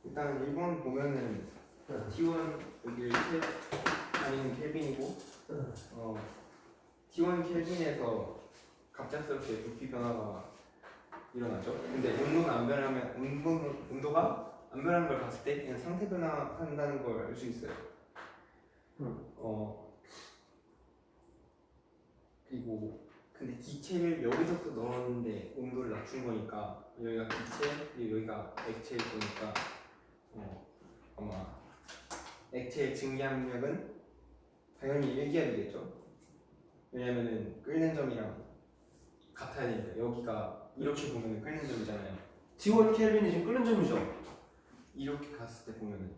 Speaker 5: 일단 1번 보면은 T1 여기 아닌 켈빈이고 T1 켈빈에서 갑작스럽게 부피 변화가 일어나죠. 근데 온도가 안 변하는 걸 봤을 때 그냥 상태 변화한다는 걸 알 수 있어요. 그리고 근데 기체를 여기서부터 넣었는데 온도를 낮춘 거니까 여기가 기체 그리고 여기가 액체일 거니까 아마 액체의 증기압력은 당연히 일기압이겠죠. 왜냐면은 끓는 점이랑 같아야 되니까 여기가 이렇게 보면은 끓는 점이잖아요.
Speaker 1: T1 켈빈이 지금 끓는 점이죠.
Speaker 5: 이렇게 갔을 때 보면은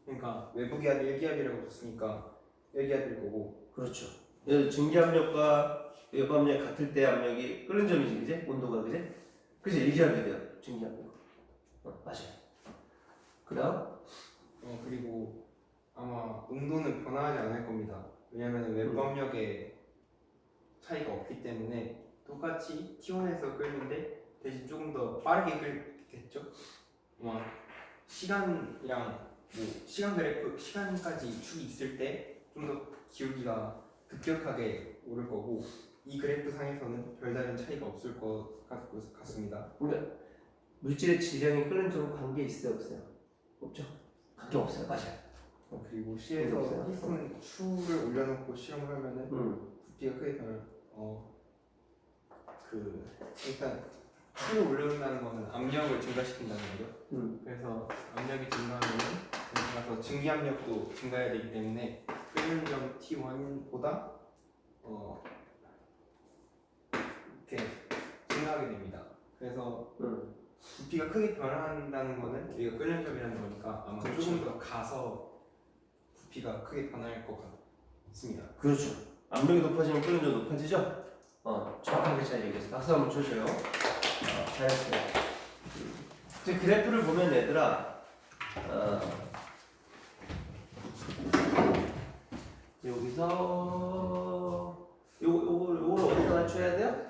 Speaker 5: 그러니까 외부 기압이 일기압이라고 줬으니까 일기압일 거고.
Speaker 1: 그렇죠. 얘 증기압력과 외부 압력 같을 때 압력이 끓는 점이지, 그제? 온도가 그제? 그래서 일기압이 돼요. 증기압력. 맞아요. 그다음
Speaker 5: 그리고 아마 온도는 변화하지 않을 겁니다. 왜냐면 외부 압력에 차이가 없기 때문에 똑같이 T1에서 끓는데 대신 조금 더 빠르게 끓겠죠. 아마 시간이랑 시간 그래프, 시간까지 축이 있을 때 좀 더 기울기가 급격하게 오를 거고 이 그래프 상에서는 별다른 차이가 없을 것 같습니다.
Speaker 1: 그러니까 물질의 질량이 끓는 점 관계 있어요, 없어요? 없죠. 관계 없어요, 맞아요.
Speaker 5: 그리고 C에서 히스톤 추를 올려놓고 실험을 하면은 부피가 크게 변할. 일단 추를 올려놓는다는 거는 압력을 증가시킨다는 거죠. 그래서 압력이 증가하면은 따라서 증기압력도 증가해야 되기 때문에 끓는 점 T1보다 이렇게 증가하게 됩니다. 그래서 부피가 크게 변화한다는 거는 여기가 끓는 점이라는 거니까 아마
Speaker 1: 그렇죠.
Speaker 5: 조금 더 가서 부피가 크게 변할 것 같습니다.
Speaker 1: 그렇죠. 압력이 높아지면 끓는 점 높아지죠? 정확하게 잘 얘기했어. 박수 한번 쳐줘요. 잘했어요. 이제 그래프를 보면 얘들아, 여기서 요걸 어디다 맞춰야 돼요?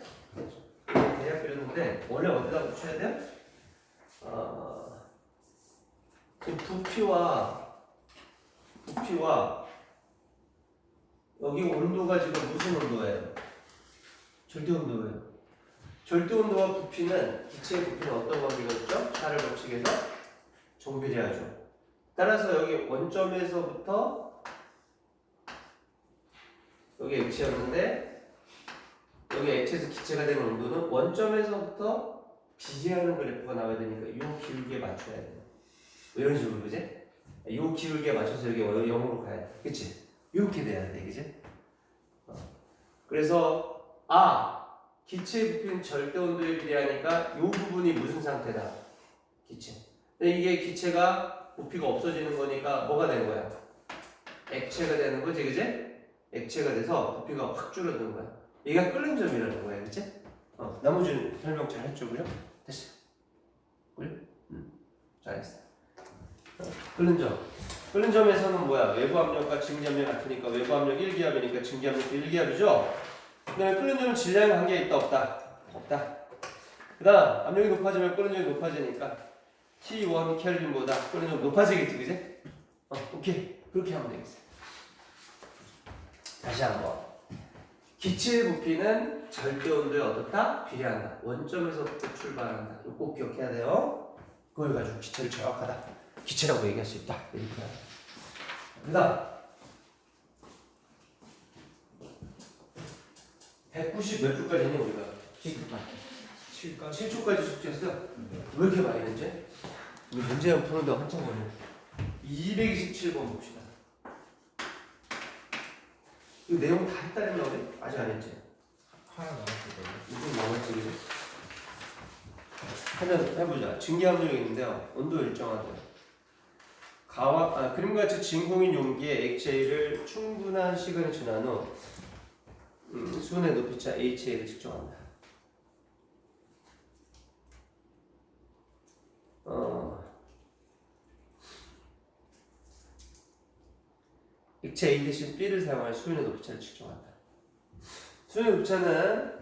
Speaker 1: 대략 그렸는데 원래 어디다 맞춰야 돼요? 지금 부피와 여기 온도가 지금 무슨 온도예요? 절대 온도예요. 절대 온도와 부피는 기체의 부피는 어떤 관계가 있죠? 차를 법칙에서 정비례하죠. 따라서 여기 원점에서부터 여기 액체였는데 여기 액체에서 기체가 되는 온도는 원점에서부터 비례하는 그래프가 나와야 되니까 이 기울기에 맞춰야 돼요. 이런 식으로 그지? 이 기울기에 맞춰서 여기 0으로 가야 돼. 그치? 이렇게 돼야 돼. 그지? 그래서 기체의 부피는 절대 온도에 비례하니까 이 부분이 무슨 상태다? 기체. 근데 이게 기체가 부피가 없어지는 거니까 뭐가 되는 거야? 액체가 되는 거지, 그지? 액체가 돼서 부피가 확 줄어드는 거야. 얘가 끓는 점이라는 거야, 그치? 나머지는 설명 잘 했죠, 그죠? 됐어. 그래? 잘했어. 끓는 점. 끓는 점에서는 뭐야? 외부 압력과 증기압력이 같으니까 외부 압력 1기압이니까 증기압력도 1기압이죠? 그 다음에 끓는 점은 질량에 관계가 있다, 없다? 없다. 그 다음 압력이 높아지면 끓는 점이 높아지니까 T1 켈빈보다 끓는 점 높아지겠지, 그지? 오케이. 그렇게 하면 되겠어. 다시 한번. 기체의 부피는 절대 온도에 어떻다? 비례한다. 원점에서부터 출발한다. 이거 꼭 기억해야 돼요. 그걸 가지고 기체를 정확하다. 기체라고 얘기할 수 있다. 이렇게. 그 다음 190 몇 줄까지 했니 우리가?
Speaker 4: 19번.
Speaker 2: 7까지
Speaker 1: 7초까지 숙제했어요? 왜 이렇게 많이 냈지? 우리 문제형 푸는데 한참 걸려. 227번 봅시다. 이 내용 다 했다는 거네? 아직 안 했지?
Speaker 2: 하나 남았을 거예요.
Speaker 1: 이건 남았지, 그지? 하나 해보자. 증기압력이 있는데요. 온도 일정하대요. 그림과 같이 진공인 용기에 액체를 충분한 시간이 지난 후 수온의 높이차 HA를 측정한다. 액체 A 대신 B를 사용하여 수온의 높이차를 측정한다. 수온의 높이차는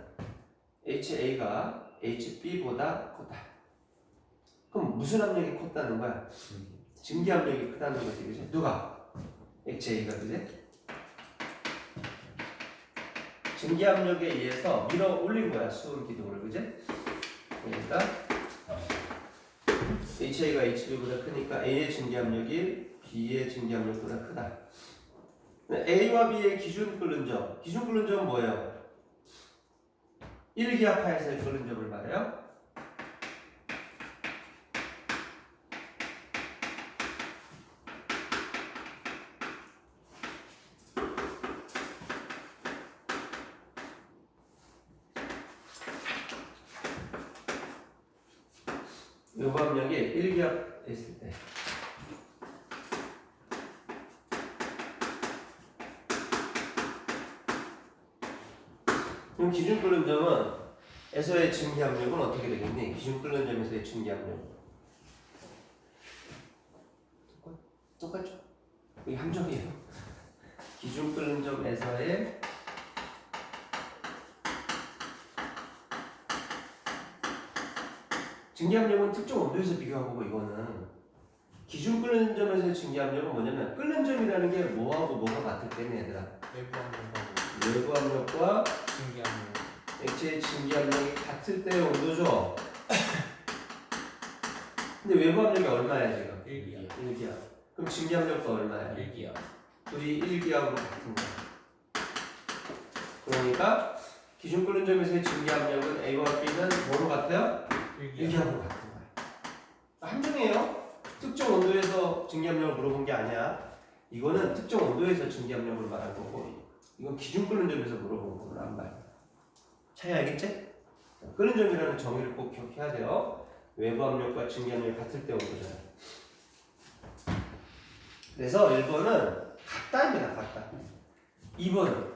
Speaker 1: HA가 HB보다 크다. 그럼 무슨 압력이 컸다는 거야? 증기 압력이 크다는 거지, 그지? 누가? 액체 A가, 그지? 증기 압력에 의해서 밀어 올린 거야, 수온 기둥을, 그지? 그러니까 HA가 HB보다 크니까 A의 증기 압력이 B의 증기 압력보다 크다. A와 B의 기준 끓는 점. 기준 끓는 점은 뭐예요? 1기압 하에서의 끓는 점을 말해요. 요거 압력이 1기압 있을 때. 그럼 기준 끓는 점은 에서의 증기 압력은 어떻게 되겠니? 기준 끓는 점에서의 증기 압력. 똑같죠? 이게 함정이에요. 기준 끓는 점에서의 증기 압력은 특정 온도에서 비교한 거고, 이거는 기준 끓는 점에서의 증기 압력은 뭐냐면 끓는 점이라는 게 뭐하고 뭐가 같을 때는 얘들아,
Speaker 2: 외부 압력하고
Speaker 1: 외부 압력과
Speaker 2: 증기 압력
Speaker 1: 액체의 증기 압력이 같을 때의 온도죠. 근데 외부 압력이 얼마야 지금?
Speaker 2: 1기압
Speaker 1: 1기압. 그럼 증기 압력도 얼마야?
Speaker 2: 1기압
Speaker 1: 둘이 1기압으로 같은 거야. 그러니까 기준 끓는 점에서의 증기 압력은 A와 B는 뭐로 같아요?
Speaker 2: 1기압
Speaker 1: 1기압으로 같은 거야. 함정이에요. 특정 온도에서 증기 압력을 물어본 게 아니야. 이거는 특정 온도에서 증기 압력을 말할 거고, 이건 기준 끓는 점에서 물어본 거란 말이야. 차이 알겠지? 끓는 점이라는 정의를 꼭 기억해야 돼요. 외부 압력과 증기 압력이 같을 때 온도잖아. 그래서 1번은 같다입니다. 같다. 2번은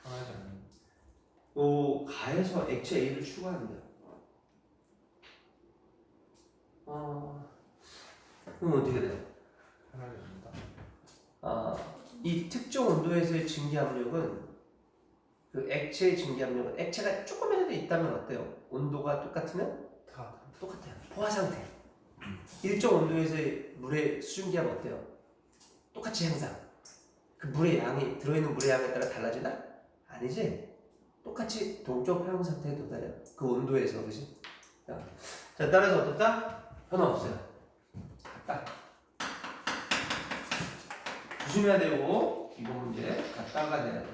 Speaker 2: 하나지 않는
Speaker 1: 요 가에서 액체 A를 추가한대요. 그럼 어떻게 돼요?
Speaker 2: 하나지 않는다.
Speaker 1: 이 특정 온도에서의 증기 압력은 그 액체의 증기 압력은 액체가 조금이라도 있다면 어때요? 온도가 똑같으면
Speaker 2: 다
Speaker 1: 똑같아요. 포화 상태. 일정 온도에서의 물의 수증기압 어때요? 똑같이 항상. 그 물의 양이 들어있는 물의 양에 따라 달라지나? 아니지. 똑같이 동적 평형 상태에 도달해요. 그 온도에서, 그지? 자, 따라서 어떻다? 변화 없어요. 같다. 조심해야 되고, 이번 문제 같다가 돼야 돼.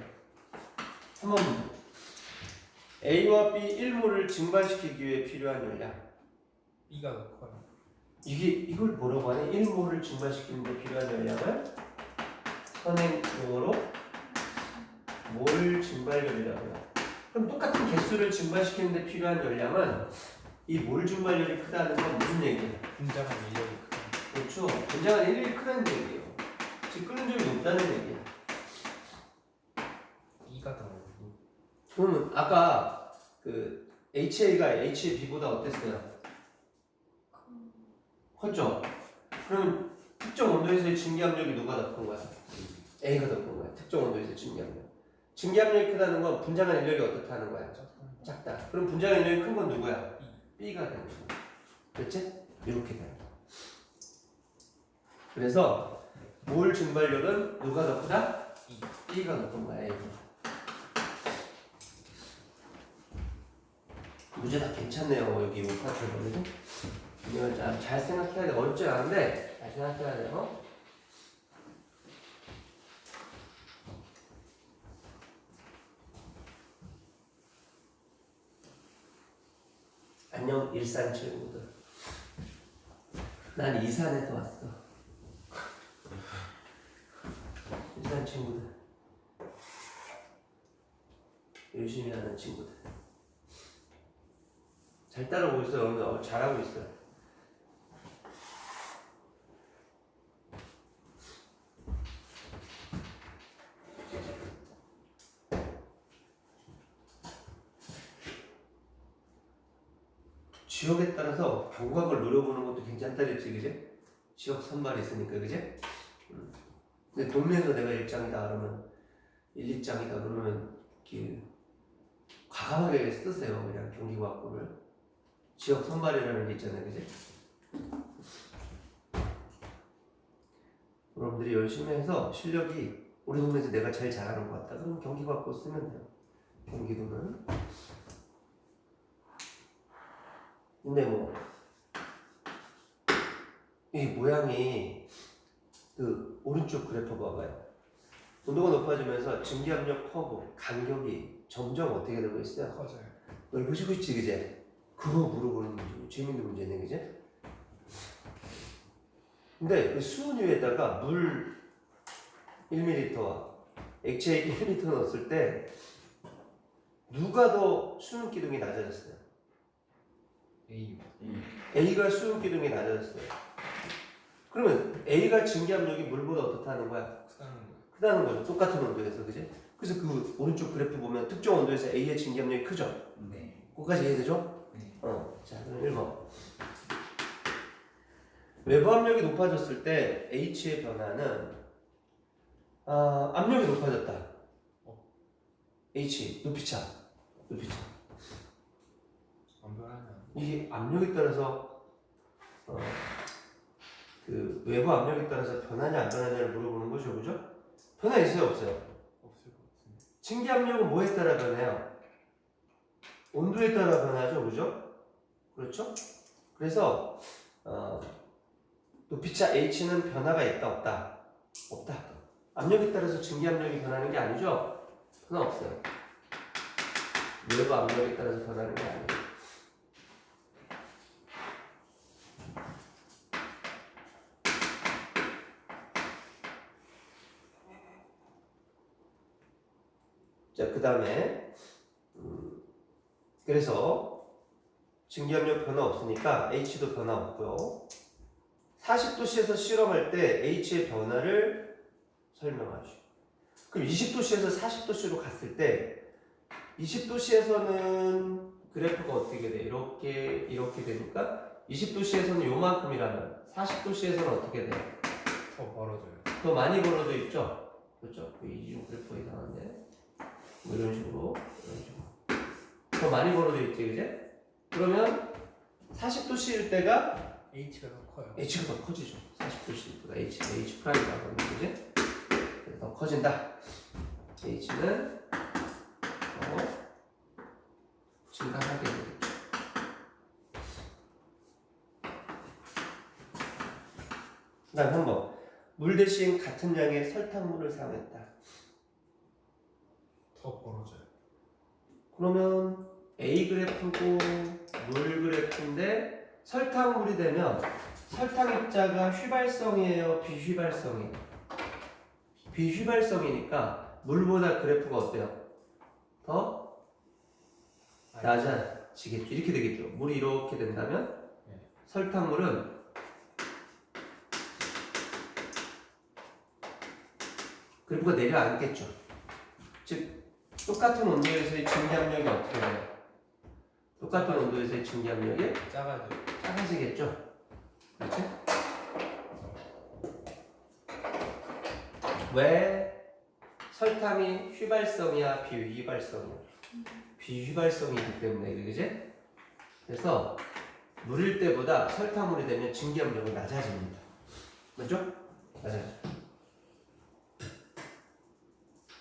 Speaker 1: 3번 문제. A와 B 1몰을 증발시키기 위해 필요한 열량.
Speaker 2: B가 더 커요.
Speaker 1: 이걸 뭐라고 하냐? 1몰을 증발시키는 데 필요한 열량을 선행용어로 몰 증발열이라고 해요. 그럼 똑같은 개수를 증발시키는 데 필요한 열량은 이 몰 증발열이 크다는 건 무슨 얘기예요?
Speaker 2: 분자간 인력이 크다.
Speaker 1: 그렇죠. 분자간 1이 크다는 얘기예요. 즉 끓는 점이 높다는 얘기예요.
Speaker 2: B가 더 높고
Speaker 1: 그러면 아까 그 HA가 HB보다 어땠어요? 컸죠? 그럼 특정 온도에서의 증기압력이 누가 더 큰 거야? A가 더 큰 거야. 특정 온도에서의 증기압력. 증기압력이 크다는 건 분자간 인력이 어떻다는 거야? 작다. 그럼 분자간 인력이 큰 건 누구야? B가 되는 거야. 그렇지? 이렇게 돼요. 그래서 몰 증발력은 누가 더 크다? B가 더 큰 거야. A가. 문제 다 괜찮네요. 여기 오파트 보면 이걸 잘 생각해야 돼. 어렵지 않은데 잘 생각해야 돼요. 일산 친구들. 난 이산에서 왔어. 일산 친구들. 열심히 하는 친구들. 잘 따라오고 있어요. 여러분들. 잘하고 있어요. 지역에 따라서 감각을 노려보는 것도 괜찮다 그랬지, 그지? 지역 선발이 있으니까, 그지? 근데 동네에서 내가 1장이다 그러면 1, 2장이다 그러면 이렇게 과감하게 쓰세요. 그냥 경기과학부를 지역 선발이라는 게 있잖아요, 그지? 여러분들이 열심히 해서 실력이 우리 동네에서 내가 제일 잘하는 것 같다. 그럼 경기과학부 쓰면 돼요. 경기도는. 근데 뭐 이 모양이 그 오른쪽 그래프 봐봐요. 온도가 높아지면서 증기압력 커브 간격이 점점 어떻게 되고 있어요?
Speaker 2: 커져요.
Speaker 1: 넓어지고 있지, 그제? 그거 물어보는 문제, 재밌는 문제네, 그제? 근데 그 수은유에다가 물 1ml와 액체 1ml 넣었을 때 누가 더 수능 기둥이 낮아졌어요?
Speaker 2: A.
Speaker 1: A가 수용 기둥이 낮아졌어요. 그러면 A가 증기압력이 물보다 어떻다는 거야?
Speaker 2: 크다는 거.
Speaker 1: 크다는 거죠. 똑같은 온도에서, 그지? 그래서 그 오른쪽 그래프 보면 특정 온도에서 A의 증기압력이 크죠?
Speaker 3: 네.
Speaker 1: 그거까지 이해되죠?
Speaker 3: 네.
Speaker 1: 자, 그럼 1번. 외부 압력이 높아졌을 때 H의 변화는 압력이 높아졌다. H, 높이차.
Speaker 2: 안 변하면
Speaker 1: 이게 압력에 따라서 그 외부 압력에 따라서 변하냐 안 변하냐를 물어보는 거죠, 그죠? 변화 있어요, 없어요?
Speaker 2: 없을 것 같은데.
Speaker 1: 증기압력은 뭐에 따라 변해요? 온도에 따라 변하죠, 그죠? 그렇죠? 그래서 높이차 H는 변화가 있다, 없다? 없다. 압력에 따라서 증기압력이 변하는 게 아니죠? 변화 없어요. 외부 압력에 따라서 변하는 게 아니에요. 자, 그 다음에 그래서 증기압력 변화 없으니까 H도 변화 없고요. 40도씨에서 실험할 때 H의 변화를 설명하시오. 그럼 20도씨에서 40도씨로 갔을 때 20도씨에서는 그래프가 어떻게 돼? 이렇게 되니까 20도씨에서는 요만큼이라면 40도씨에서는 어떻게 돼?
Speaker 2: 더 벌어져요.
Speaker 1: 더 많이 벌어져 있죠? 그렇죠? 이 그래프가 이상한데 뭐 이런 식으로 더 많이 벌어져 있지, 그제? 그러면 40도씨일 때가
Speaker 2: H가 더 커요.
Speaker 1: H가 더 커지죠. 40도씨일 때가 H 프라임이라고 하는 거지. 더 커진다. H는 더 증가하게 되겠죠. 그 다음 한번 물 대신 같은 양의 설탕물을 사용했다.
Speaker 2: 더 벌어져요.
Speaker 1: 그러면 A 그래프고 물 그래프인데 설탕물이 되면 설탕 입자가 휘발성이에요, 비휘발성이에요? 비휘발성이니까 물보다 그래프가 어때요? 더 낮아지겠죠. 이렇게 되겠죠. 물이 이렇게 된다면 설탕물은 그래프가 내려앉겠죠. 즉 똑같은 온도에서의 증기압력이 어떻게 돼요? 똑같은 온도에서의 증기압력이 작아지겠죠? 그렇지? 왜 설탕이 휘발성이야, 비휘발성이야? 비휘발성이기 때문에, 그지? 그래서 물일 때보다 설탕물이 되면 증기압력은 낮아집니다. 맞죠? 낮아져.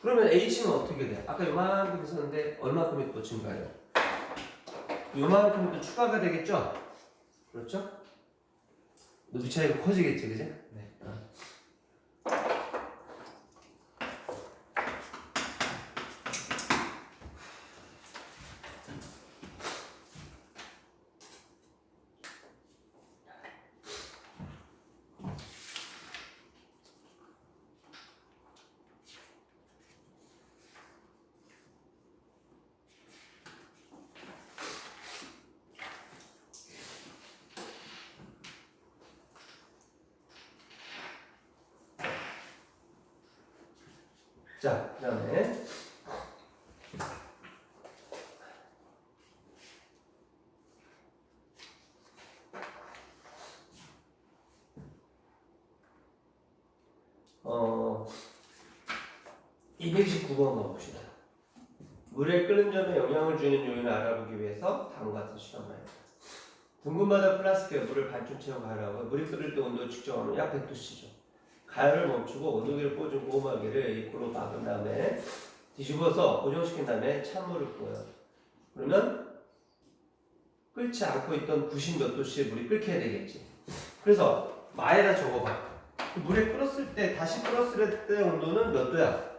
Speaker 1: 그러면 H는 어떻게 돼? 아까 요만큼 있었는데 얼마큼이 또 증가해요? 요만큼이 또 추가가 되겠죠? 그렇죠? 높이 차이가 커지겠지, 그지?
Speaker 2: 네.
Speaker 1: 자, 그 다음에 어 219번 가봅시다. 물에 끓는 점에 영향을 주는 요인을 알아보기 위해서 다음과 같은 실험을 합니다. 둥근 바다 플라스틱에 물을 반쯤 채워 가열하고 물이 끓을 때 온도 측정하면 약 100도씨죠. 가열을 멈추고 온도계를 꽂은 고구마기를 입구로 막은 다음에 뒤집어서 고정시킨 다음에 찬물을 부어요. 그러면 끓지 않고 있던 90 몇 도씨의 물이 끓게 되겠지. 그래서 마에다 적어봐. 물에 끓었을 때 다시 끓었을 때 온도는 몇 도야?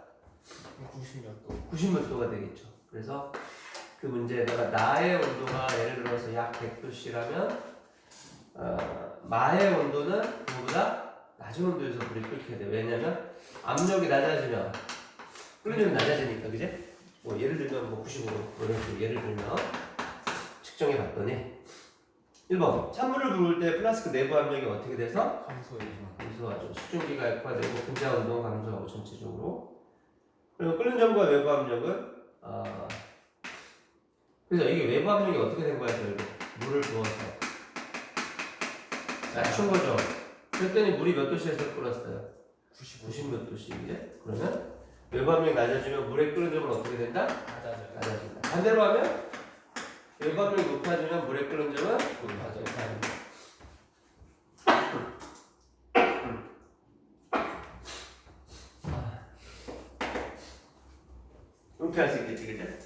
Speaker 2: 90몇 도.
Speaker 1: 90 몇 도가 되겠죠. 그래서 그 문제에다가 나의 온도가 예를 들어서 약 100도씨라면 마의 온도는 그보다 낮은 온도에서 물이 끓게 돼. 왜냐면 압력이 낮아지면 끓는 점이 낮아지니까, 그제? 뭐 예를 들면 뭐 95도 뭐 이런 식으로 예를 들면 측정해 봤더니 1번 찬물을 부을 때 플라스크 내부 압력이 어떻게 돼서 감소하죠. 수증기가 약화되고 분자 운동 감소하고 전체적으로. 그리고 끓는 점과 외부 압력은 그래서 이게 외부 압력이 어떻게 된 거야, 결국 물을 부어서 낮춘 거죠. 그랬더니 물이 몇 도씨에서 끓었어요? 90 몇 도씨. 이제 그러면 외부 압력이 낮아지면 물의 끓는 점은 어떻게 된다? 낮아진다. 반대로 하면 외부 압력이 높아지면 물의 끓는 점은 높아진다. 이렇게 할 수 있겠지, 그제?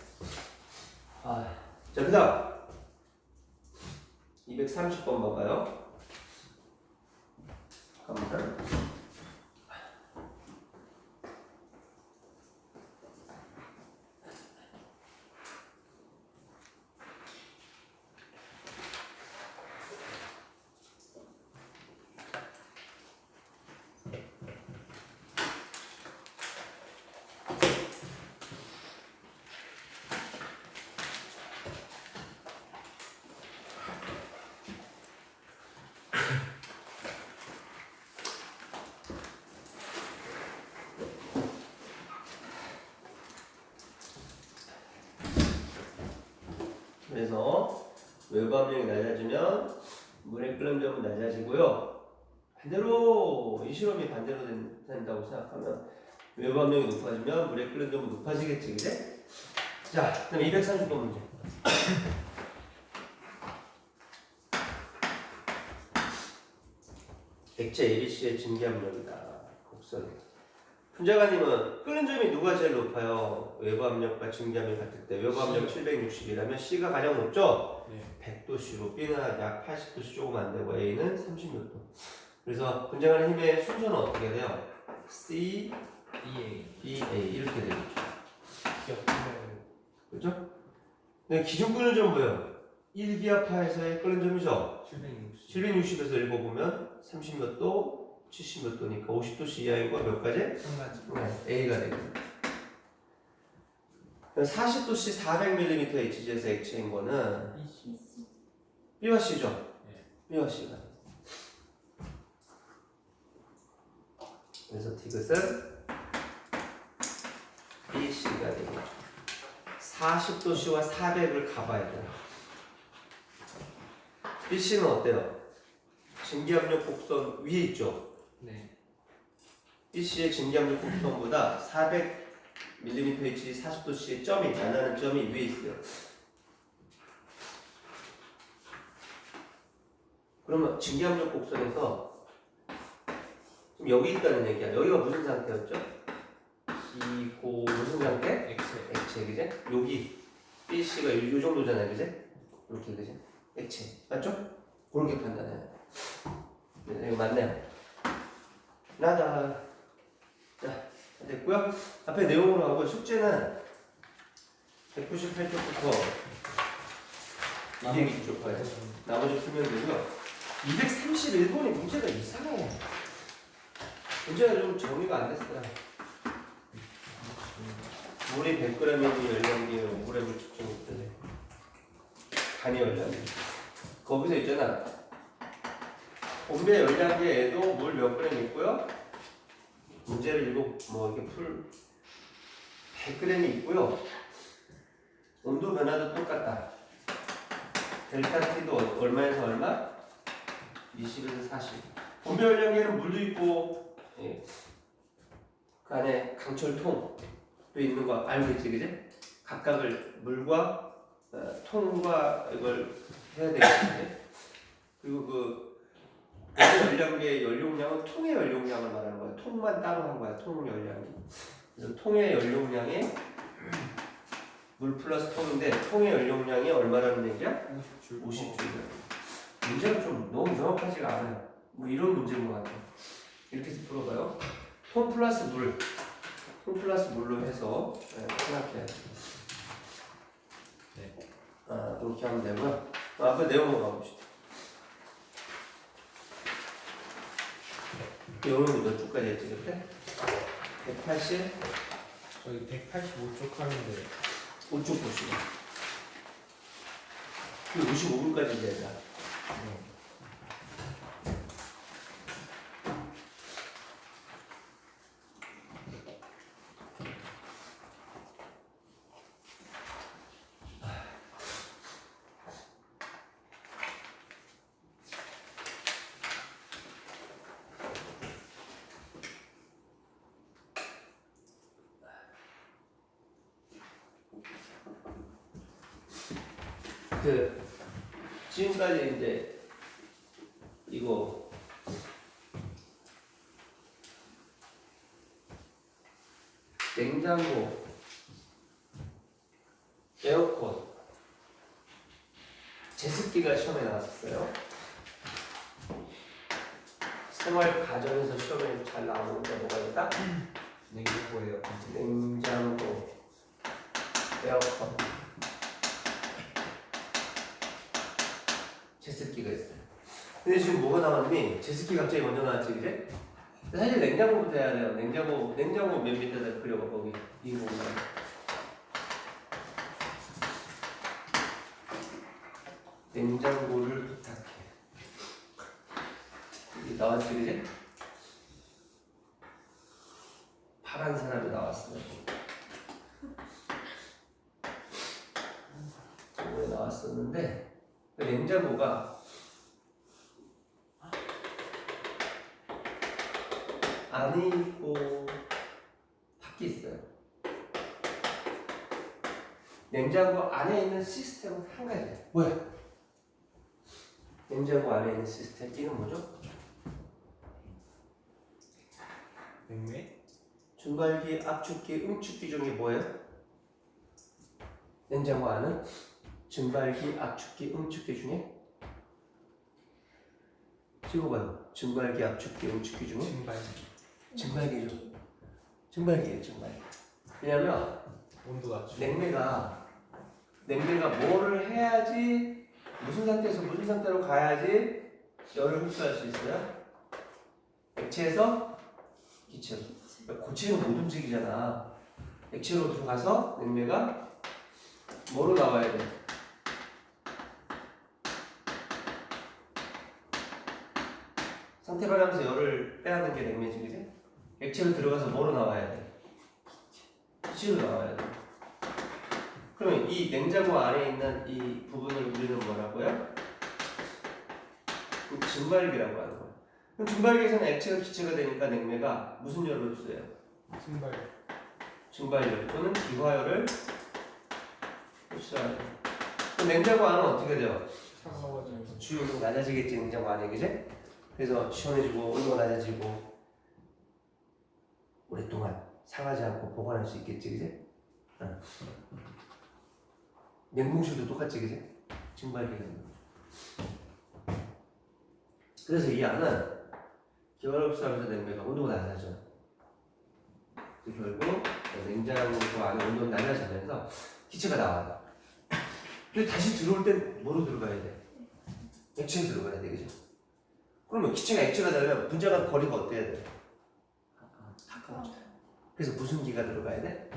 Speaker 1: 자, 그 다음 230번 봐봐요. 갑니다. 그래서 외부 압력이 낮아지면 물의 끓는 점은 낮아지고요. 반대로 이 실험이 반대로 된다고 생각하면 외부 압력이 높아지면 물의 끓는 점은 높아지겠지, 그제? 자, 그럼 230번 문제. 액체 ABC의 증기압력이다. 곡선. 분자관님은 끓는 점이 누가 제일 높아요? 외부 압력과 증기압력이 같을 때 외부 압력 760이라면 C가 가장 높죠?
Speaker 2: 네.
Speaker 1: 100도씨로 B는 약 80도씨 조금 안 되고 A는 30몇 도. 그래서 분자관의 힘의 순서는 어떻게 돼요? C, B, A 이렇게 되겠죠. 그렇죠? 근데 기준 끓는 점 뭐예요? 1기압하에서의 끓는 점이죠? 760에서 읽어보면 30몇 도, 70몇 도니까 50도씨 이하인 거 몇 가지? A가 되겠습니다. 40도씨 400mm HG에서 액체인 거는 B와 C죠?
Speaker 2: 네.
Speaker 1: B와 C가. 그래서 디귿은 B, C가 되고 40도씨와 400을 가봐야 돼요. B, C는 어때요? 증기압력 곡선 위에 있죠?
Speaker 2: 네.
Speaker 1: BC의 증기압력 곡선보다 400mmH 40도씨의 점이 나타나는 점이 위에 있어요. 그러면 증기압력 곡선에서 지금 여기 있다는 얘기야. 여기가 무슨 상태였죠? 기고 무슨 상태? 액체, 그제? 여기 BC가 요 정도잖아요, 그제? 이렇게, 그제? 액체, 맞죠? 그렇게 판단해요. 네, 이거 맞네요. 나다. 자, 됐고요. 앞에 내용으로 하고 숙제는 198쪽부터 202쪽 봐요. 나머지 풀면 되고요. 231번이 문제가 이상해. 문제가 좀 정리가 안 됐어요. 물이 100g이니 열량기에 5g을 측정했더니 간이 열량기. 거기서 있잖아. 온배 열량기에도 물 몇 그램 있고요. 문제를 뭐 이렇게 100g이 있고요. 온도 변화도 똑같다. 델타 T도 얼마에서 얼마? 20에서 40. 분배 연량계는 물도 있고, 예. 그 안에 강철통도 있는 거 알고 있지, 그지? 각각을 물과 통과 이걸 해야 되겠지. 그리고 그 연량계의 연용량은 통의 연용량을 말하는 거야. 통만 따로 한 거야. 통 연량이. 그래서 통의 연용량에 물 플러스 통인데 통의 연용량이 얼마라는 얘기야? 50줄. 문제가 좀 너무 명확하지가 않아요. 뭐 이런 문제인 것 같아. 이렇게 해서 풀어봐요. 통 플러스 물, 통 플러스 물로 해서 생각해야 돼.
Speaker 3: 네.
Speaker 1: 그렇게 하면 되고요. 앞에 내용으로 가봅시다. 영어는 몇 줄까지 했지 그때? 180?
Speaker 2: 저희 185쪽 하는데
Speaker 1: 5쪽 보시고 55분까지 이제 해야 지금까지 이제 이거 냉장고, 에어컨, 제습기가 시험에 나왔었어요. 생활 가정에서 시험에 잘 나오는 게 뭐가 있다?
Speaker 3: 냉장고예요.
Speaker 1: 냉장고, 에어컨, 제습기가 있어요. 근데 지금 뭐가 나왔니? 제습기 갑자기 먼저 나왔지, 그제? 사실 냉장고부터 해야 돼요. 냉장고 맨 밑에다 그려봐, 거기. 이 공간. 냉장고를 부탁해. 여기 나왔지, 그제? 파란 사람이 나왔어요. 저거에 나왔었는데, 냉장고가 안이 있고 밖에 있어요. 냉장고 안에 있는 시스템은 한 가지예요. 뭐야? 냉장고 안에 있는 시스템 이름 뭐죠?
Speaker 2: 냉매?
Speaker 1: 증발기, 압축기, 응축기 중에 뭐예요? 냉장고 안은 증발기, 압축기, 응축기 중에 찍어봐요. 증발기, 압축기, 응축기 중에 증발기죠. 증발기예요, 증발기. 왜냐면
Speaker 2: 온도 낮추고
Speaker 1: 냉매가 뭐를 해야지 무슨 상태에서 무슨 상태로 가야지 열을 흡수할 수 있어요? 액체에서 기체로. 고체는 못 움직이잖아. 액체로 들어가서 냉매가 뭐로 나와야 돼? 상태 변하면서 열을 빼앗는 게 냉매지, 그지? 액체로 들어가서 뭐로 나와야 돼? 기체로 나와야 돼. 그러면 이 냉장고 안에 있는 이 부분을 우리는 뭐라고요? 증발기라고 하는 거예요. 그럼 증발기에서는 액체가 기체가 되니까 냉매가 무슨 열을 흡수해요?
Speaker 2: 신발
Speaker 1: 증발열 또는 기화열을 흡수하죠. 그럼 냉장고 안은 어떻게 돼요?
Speaker 2: 차가워지면서
Speaker 1: 주요가 낮아지겠지, 냉장고 안에, 그지? 그래서 시원해지고 온도가 낮아지고 오랫동안 상하지 않고 보관할 수 있겠지, 그지? 냉동실도 똑같지, 그지? 증발기가. 그래서 이 안은 기화를 흡수하면서 냉매가 온도가 낮아져. 결국 냉장고 안에 온도가 낮아지면서 기체가 나와요. 근데 다시 들어올 땐 뭐로 들어가야 돼? 액체로 들어가야 돼, 그죠? 그러면 기체가 액체가 되려면 분자간 거리가 어때야 돼? 가까워져요. 그래서 무슨 기가 들어가야 돼?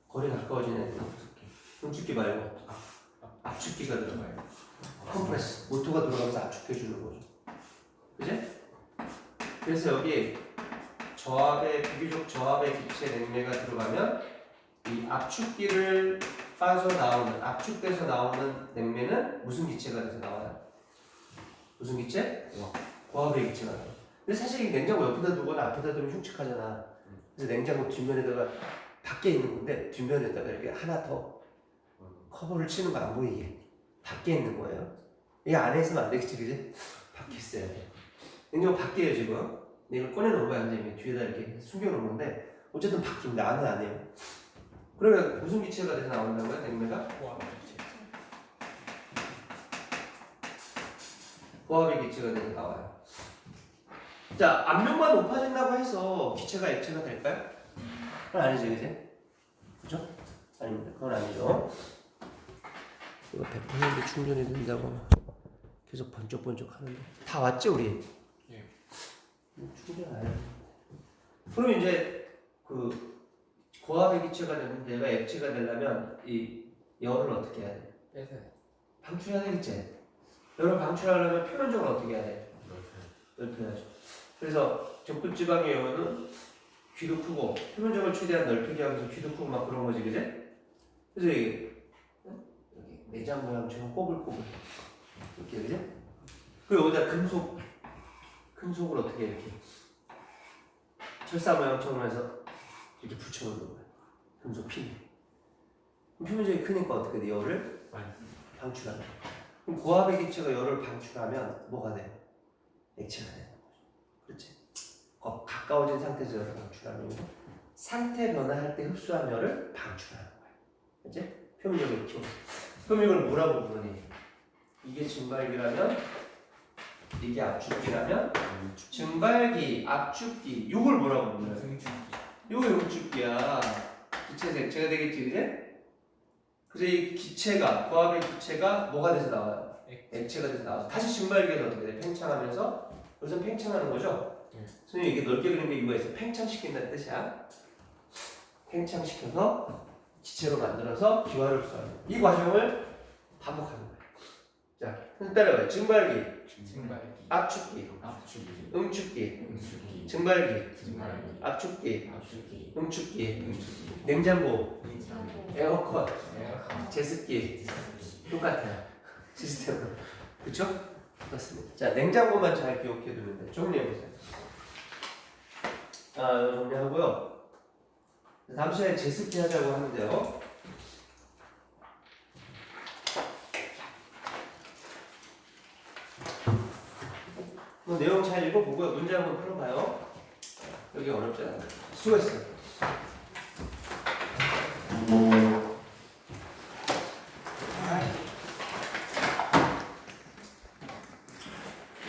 Speaker 1: 거리가 가까워지는 응축기 말고 압축기가 들어가야 돼. 컴프레스, 모터가 들어가면서 압축해주는 거죠. 그지? 그래서 여기 저압의 비교적 저압의 기체 냉매가 들어가면 이 압축기를 빠져나오는 압축돼서 나오는 냉매는 무슨 기체가 돼서 나와요? 무슨 기체? 고압의 기체가 나와요. 근데 사실 이 냉장고 옆에다 두거나 앞에다 두면 흉측하잖아. 그래서 냉장고 뒷면에다가 밖에 있는 건데 뒷면에다가 이렇게 하나 더 커버를 치는 거 안 보이게 밖에 있는 거예요. 이게 안에 있으면 안 되겠지, 그지? 밖에 있어야 돼. 냉장고 밖에요 지금. 이걸 꺼내놓은 거야, 이제 뒤에다 이렇게 숨겨놓은 건데 어쨌든 밖입니다. 안은 아니에요. 그러면 무슨 기체가 돼서 나온다고요, 냉매가? 고압의 기체가 돼서 나와요. 자, 압력만 높아진다고 해서 기체가 액체가 될까요? 그건 아니죠, 이제. 그죠? 아닙니다. 그건 아니죠. 이거 100% 충전이 된다고 계속 번쩍번쩍 하는데 다 왔죠, 우리?
Speaker 2: 예.
Speaker 1: 충전 안 해요. 그럼 이제 그 고압의 기체가 되는데 얘가 액체가 되려면 이 열을 어떻게 해야 돼?
Speaker 2: 빼세요.
Speaker 1: 방출해야 되겠지? 열을 방출하려면 표면적으로 어떻게 해야 돼? 넓혀야죠. 그래서 적극지방의 열은 귀도 크고 표면적을 최대한 넓히게 하면서 귀도 크고 막 그런 거지, 그제? 그래서 이게 여기 내장 모양처럼 꼬불꼬불 이렇게, 그제? 그리고 여기다 금속을 어떻게 이렇게 철사 모양처럼 해서 이렇게 붙여놓는 거야. 금속 핀. 표면적이 크니까 어떻게 돼? 열을 방출하는 거야. 그럼 고압의 기체가 열을 방출하면 뭐가 돼요? 액체가 되는 거죠. 그렇지? 가까워진 상태에서 열을 방출하는 거고 상태 변화할 때 흡수한 열을 방출하는 거야. 그렇지? 표면적을 키워. 그럼 이걸 뭐라고 부르니? 이게 증발기라면 이게 압축기라면 증발기, 압축기. 이걸 뭐라고 불러요? 요거 응축기야. 기체에서 액체가 되겠지, 그제? 그래서 이 기체가, 고압의 기체가 뭐가 돼서 나와요? 액체가 돼서 나와서 다시 증발기에서 어떻게 돼? 팽창하면서 여기서 팽창하는 거죠? 선생님 이게 넓게 그린 게 이유가 있어. 팽창시킨다는 뜻이야. 팽창시켜서 기체로 만들어서 기화를 흡수하는 거야. 이 과정을 반복하는 거야. 자, 선생님 따라가요. 증발기, 압축기, 응축기, 증발기, 압축기, 응축기, 냉장고, 에어컨, 제습기 똑같아요. 시스템은. 그쵸? 맞습니다. 자, 냉장고만 잘 기억해 두면 돼. 정리해보세요. 자, 이거 정리하고요. 다음 시간에 제습기 하자고 하는데요. 뭐 내용 잘 읽어보고요. 문제 한번 풀어봐요. 여기 어렵지 않아요. 수고했어요.